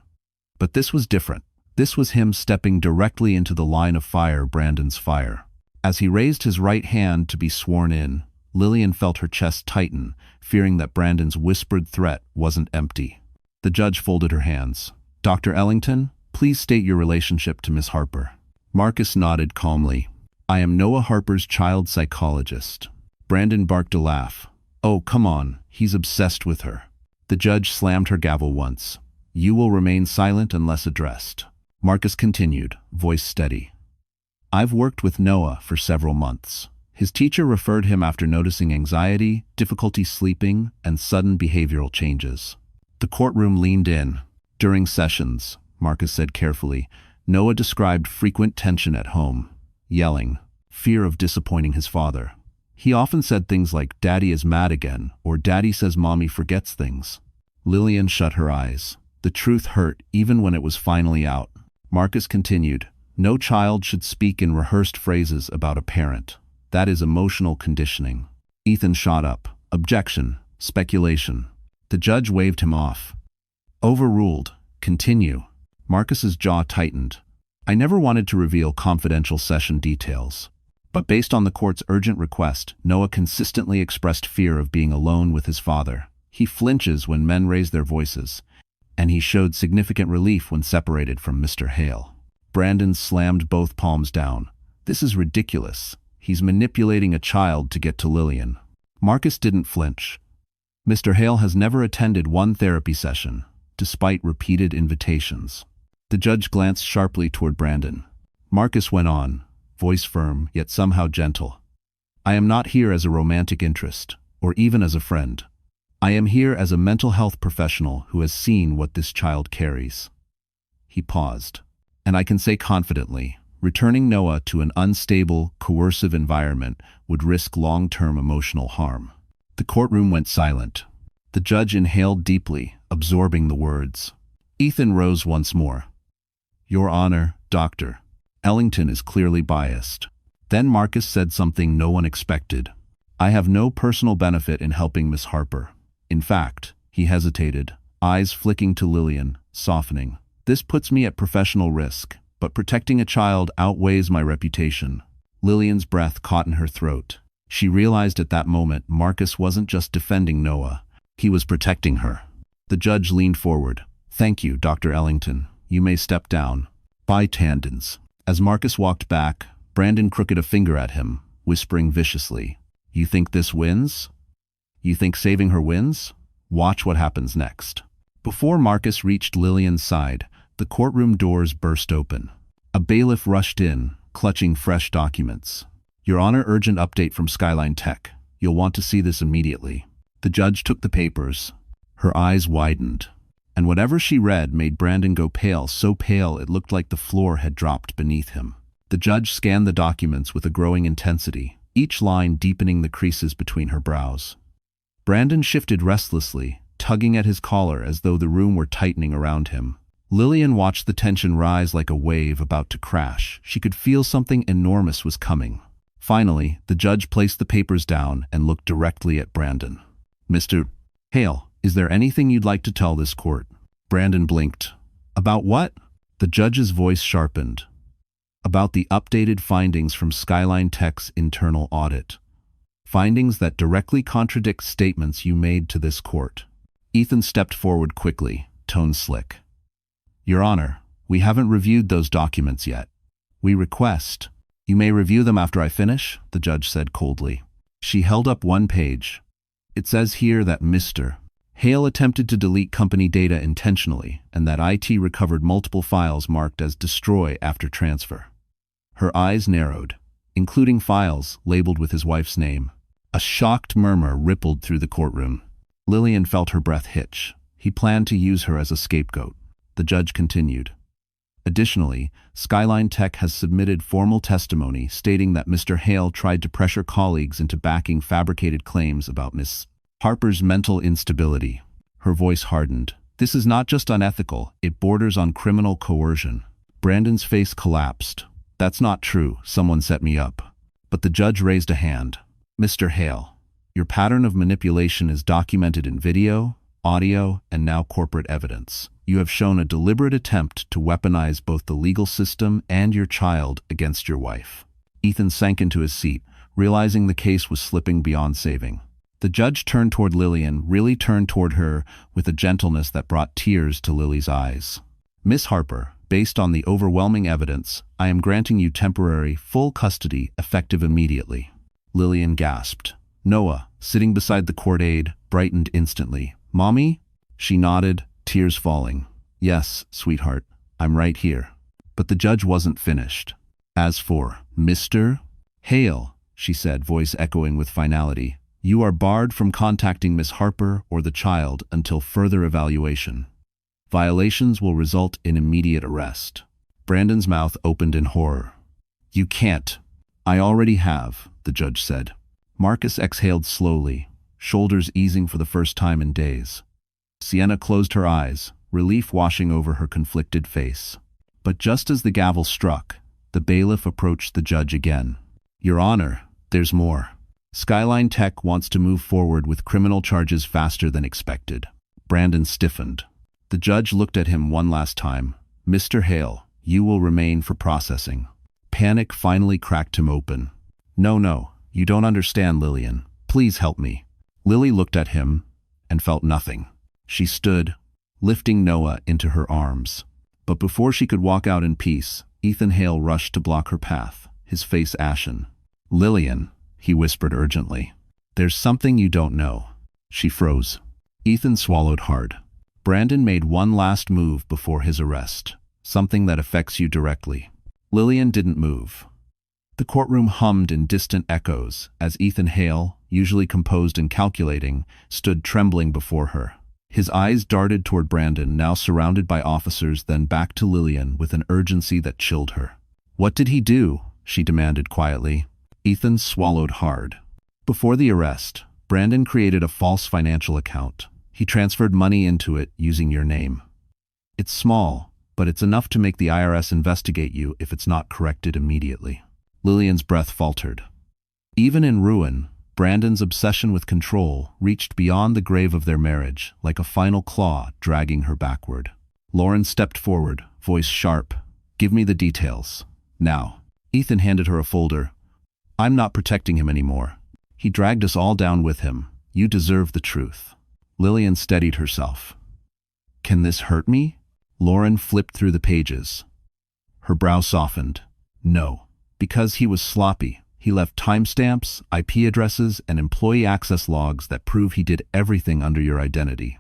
But this was different. This was him stepping directly into the line of fire, Brandon's fire. As he raised his right hand to be sworn in, Lillian felt her chest tighten, fearing that Brandon's whispered threat wasn't empty. The judge folded her hands. Dr. Ellington, please state your relationship to Miss Harper. Marcus nodded calmly. I am Noah Harper's child psychologist. Brandon barked a laugh. Oh, come on, he's obsessed with her. The judge slammed her gavel once. You will remain silent unless addressed. Marcus continued, voice steady. I've worked with Noah for several months. His teacher referred him after noticing anxiety, difficulty sleeping, and sudden behavioral changes. The courtroom leaned in. During sessions, Marcus said carefully, Noah described frequent tension at home, yelling, fear of disappointing his father. He often said things like, Daddy is mad again, or Daddy says Mommy forgets things. Lillian shut her eyes. The truth hurt even when it was finally out. Marcus continued, no child should speak in rehearsed phrases about a parent. That is emotional conditioning. Ethan shot up. Objection. Speculation. The judge waved him off. Overruled. Continue. Marcus's jaw tightened. I never wanted to reveal confidential session details. But based on the court's urgent request, Noah consistently expressed fear of being alone with his father. He flinches when men raise their voices, and he showed significant relief when separated from Mr. Hale. Brandon slammed both palms down. This is ridiculous. He's manipulating a child to get to Lillian. Marcus didn't flinch. Mr. Hale has never attended one therapy session, despite repeated invitations. The judge glanced sharply toward Brandon. Marcus went on, voice firm yet somehow gentle. I am not here as a romantic interest, or even as a friend. I am here as a mental health professional who has seen what this child carries. He paused. And I can say confidently, returning Noah to an unstable, coercive environment would risk long-term emotional harm. The courtroom went silent. The judge inhaled deeply, absorbing the words. Ethan rose once more. Your Honor, Dr. Ellington is clearly biased. Then Marcus said something no one expected. I have no personal benefit in helping Miss Harper. In fact, he hesitated, eyes flicking to Lillian, softening. This puts me at professional risk, but protecting a child outweighs my reputation. Lillian's breath caught in her throat. She realized at that moment Marcus wasn't just defending Noah. He was protecting her. The judge leaned forward. Thank you, Dr. Ellington. You may step down. By tandons. As Marcus walked back, Brandon crooked a finger at him, whispering viciously, You think this wins? You think saving her wins? Watch what happens next. Before Marcus reached Lillian's side, the courtroom doors burst open. A bailiff rushed in, clutching fresh documents. Your Honor, urgent update from Skyline Tech. You'll want to see this immediately. The judge took the papers. Her eyes widened, and whatever she read made Brandon go pale, so pale it looked like the floor had dropped beneath him. The judge scanned the documents with a growing intensity, each line deepening the creases between her brows. Brandon shifted restlessly, tugging at his collar as though the room were tightening around him. Lillian watched the tension rise like a wave about to crash. She could feel something enormous was coming. Finally, the judge placed the papers down and looked directly at Brandon. Mr. Hale, is there anything you'd like to tell this court? Brandon blinked. About what? The judge's voice sharpened. About the updated findings from Skyline Tech's internal audit. Findings that directly contradict statements you made to this court. Ethan stepped forward quickly, tone slick. Your Honor, we haven't reviewed those documents yet. We request. You may review them after I finish, the judge said coldly. She held up one page. It says here that Mr. Hale attempted to delete company data intentionally and that IT recovered multiple files marked as destroy after transfer. Her eyes narrowed, including files labeled with his wife's name. A shocked murmur rippled through the courtroom. Lillian felt her breath hitch. He planned to use her as a scapegoat. The judge continued. Additionally, Skyline Tech has submitted formal testimony stating that Mr. Hale tried to pressure colleagues into backing fabricated claims about Miss Harper's mental instability. Her voice hardened. This is not just unethical, it borders on criminal coercion. Brandon's face collapsed. That's not true, someone set me up. But the judge raised a hand. Mr. Hale, your pattern of manipulation is documented in video, audio, and now corporate evidence. You have shown a deliberate attempt to weaponize both the legal system and your child against your wife. Ethan sank into his seat, realizing the case was slipping beyond saving. The judge turned toward Lillian, really turned toward her with a gentleness that brought tears to Lily's eyes. Miss Harper, based on the overwhelming evidence, I am granting you temporary, full custody, effective immediately. Lillian gasped. Noah, sitting beside the court aide, brightened instantly. Mommy? She nodded, tears falling. Yes, sweetheart, I'm right here. But the judge wasn't finished. As for Mr. Hale, she said, voice echoing with finality, you are barred from contacting Miss Harper or the child until further evaluation. Violations will result in immediate arrest. Brandon's mouth opened in horror. You can't. I already have, the judge said. Marcus exhaled slowly, shoulders easing for the first time in days. Sienna closed her eyes, relief washing over her conflicted face. But just as the gavel struck, the bailiff approached the judge again. Your Honor, there's more. Skyline Tech wants to move forward with criminal charges faster than expected. Brandon stiffened. The judge looked at him one last time. Mr. Hale, you will remain for processing. Panic finally cracked him open. No, you don't understand, Lillian. Please help me. Lily looked at him and felt nothing. She stood, lifting Noah into her arms. But before she could walk out in peace, Ethan Hale rushed to block her path, his face ashen. Lillian, he whispered urgently. There's something you don't know. She froze. Ethan swallowed hard. Brandon made one last move before his arrest. something that affects you directly. Lillian didn't move. The courtroom hummed in distant echoes as Ethan Hale, usually composed and calculating, stood trembling before her. His eyes darted toward Brandon, now surrounded by officers, then back to Lillian with an urgency that chilled her. "What did he do?" she demanded quietly. Ethan swallowed hard. Before the arrest, Brandon created a false financial account. He transferred money into it using your name. It's small, but it's enough to make the IRS investigate you if it's not corrected immediately. Lillian's breath faltered. Even in ruin, Brandon's obsession with control reached beyond the grave of their marriage, like a final claw dragging her backward. Lauren stepped forward, voice sharp. "Give me the details. Now." Ethan handed her a folder. "I'm not protecting him anymore. He dragged us all down with him. You deserve the truth." Lillian steadied herself. "Can this hurt me?" Lauren flipped through the pages. Her brow softened. "No. Because he was sloppy. He left timestamps, IP addresses, and employee access logs that prove he did everything under your identity."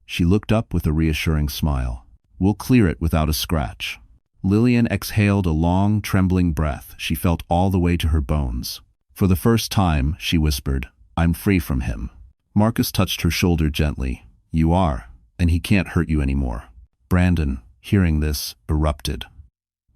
She looked up with a reassuring smile. "We'll clear it without a scratch." Lillian exhaled a long, trembling breath she felt all the way to her bones. For the first time, she whispered, "I'm free from him." Marcus touched her shoulder gently. "You are, and he can't hurt you anymore." Brandon, hearing this, erupted.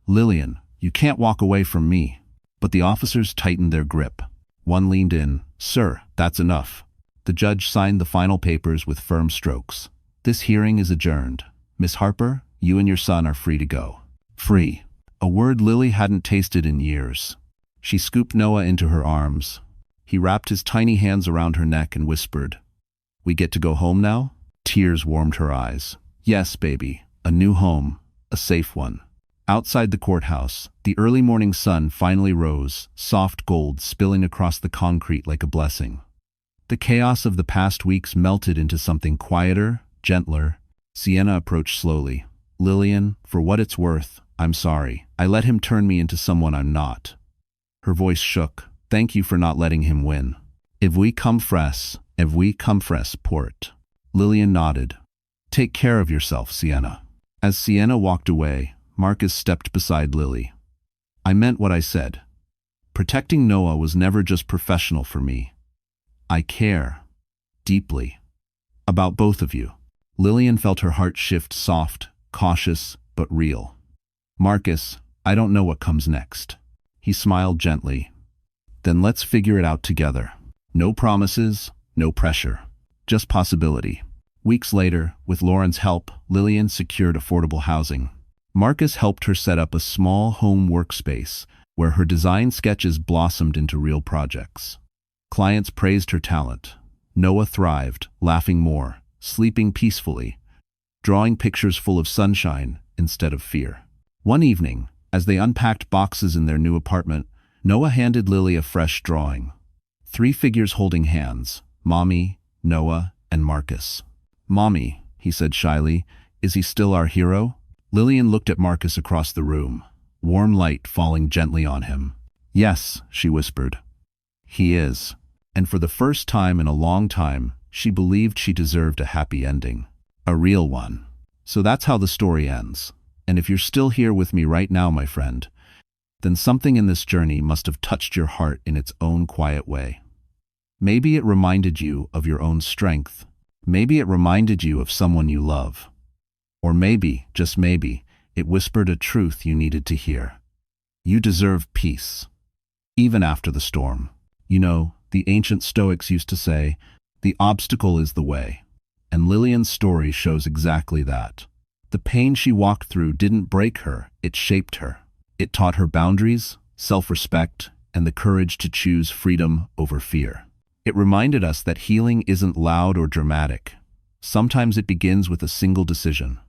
"Lillian, you can't walk away from me." But the officers tightened their grip. One leaned in. "Sir, that's enough." The judge signed the final papers with firm strokes. "This hearing is adjourned. Miss Harper, you and your son are free to go." Free. A word Lily hadn't tasted in years. She scooped Noah into her arms. He wrapped his tiny hands around her neck and whispered, "We get to go home now?" Tears warmed her eyes. "Yes, baby. A new home. A safe one." Outside the courthouse, the early morning sun finally rose, soft gold spilling across the concrete like a blessing. The chaos of the past weeks melted into something quieter, gentler. Sienna approached slowly. "Lillian, for what it's worth, I'm sorry. I let him turn me into someone I'm not." Her voice shook. "Thank you for not letting him win." If we come fresh, port." Lillian nodded. "Take care of yourself, Sienna." As Sienna walked away, Marcus stepped beside Lily. "I meant what I said. Protecting Noah was never just professional for me. I care, deeply, about both of you." Lillian felt her heart shift, soft, cautious, but real. "Marcus, I don't know what comes next." He smiled gently. "Then let's figure it out together. No promises, no pressure, just possibility." Weeks later, with Lauren's help, Lillian secured affordable housing. Marcus helped her set up a small home workspace where her design sketches blossomed into real projects. Clients praised her talent. Noah thrived, laughing more, sleeping peacefully, drawing pictures full of sunshine instead of fear. One evening, as they unpacked boxes in their new apartment, Noah handed Lily a fresh drawing. 3 figures holding hands, Mommy, Noah, and Marcus. "Mommy," he said shyly, "is he still our hero?" Lillian looked at Marcus across the room, warm light falling gently on him. "Yes," she whispered. "He is." And for the first time in a long time, she believed she deserved a happy ending. A real one. So that's how the story ends. And if you're still here with me right now, my friend, then something in this journey must have touched your heart in its own quiet way. Maybe it reminded you of your own strength. Maybe it reminded you of someone you love. Or maybe, just maybe, it whispered a truth you needed to hear. You deserve peace, even after the storm. You know, the ancient Stoics used to say, the obstacle is the way. And Lillian's story shows exactly that. The pain she walked through didn't break her, it shaped her. It taught her boundaries, self-respect, and the courage to choose freedom over fear. It reminded us that healing isn't loud or dramatic. Sometimes it begins with a single decision.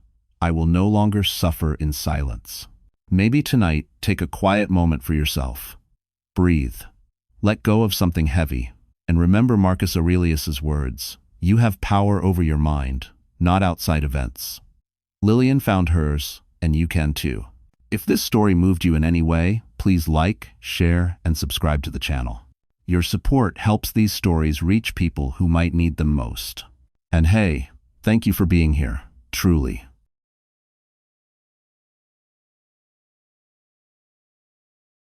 I will no longer suffer in silence. Maybe tonight, take a quiet moment for yourself. Breathe. Let go of something heavy. And remember Marcus Aurelius's words. You have power over your mind, not outside events. Lillian found hers, and you can too. If this story moved you in any way, please like, share, and subscribe to the channel. Your support helps these stories reach people who might need them most. And hey, thank you for being here, truly.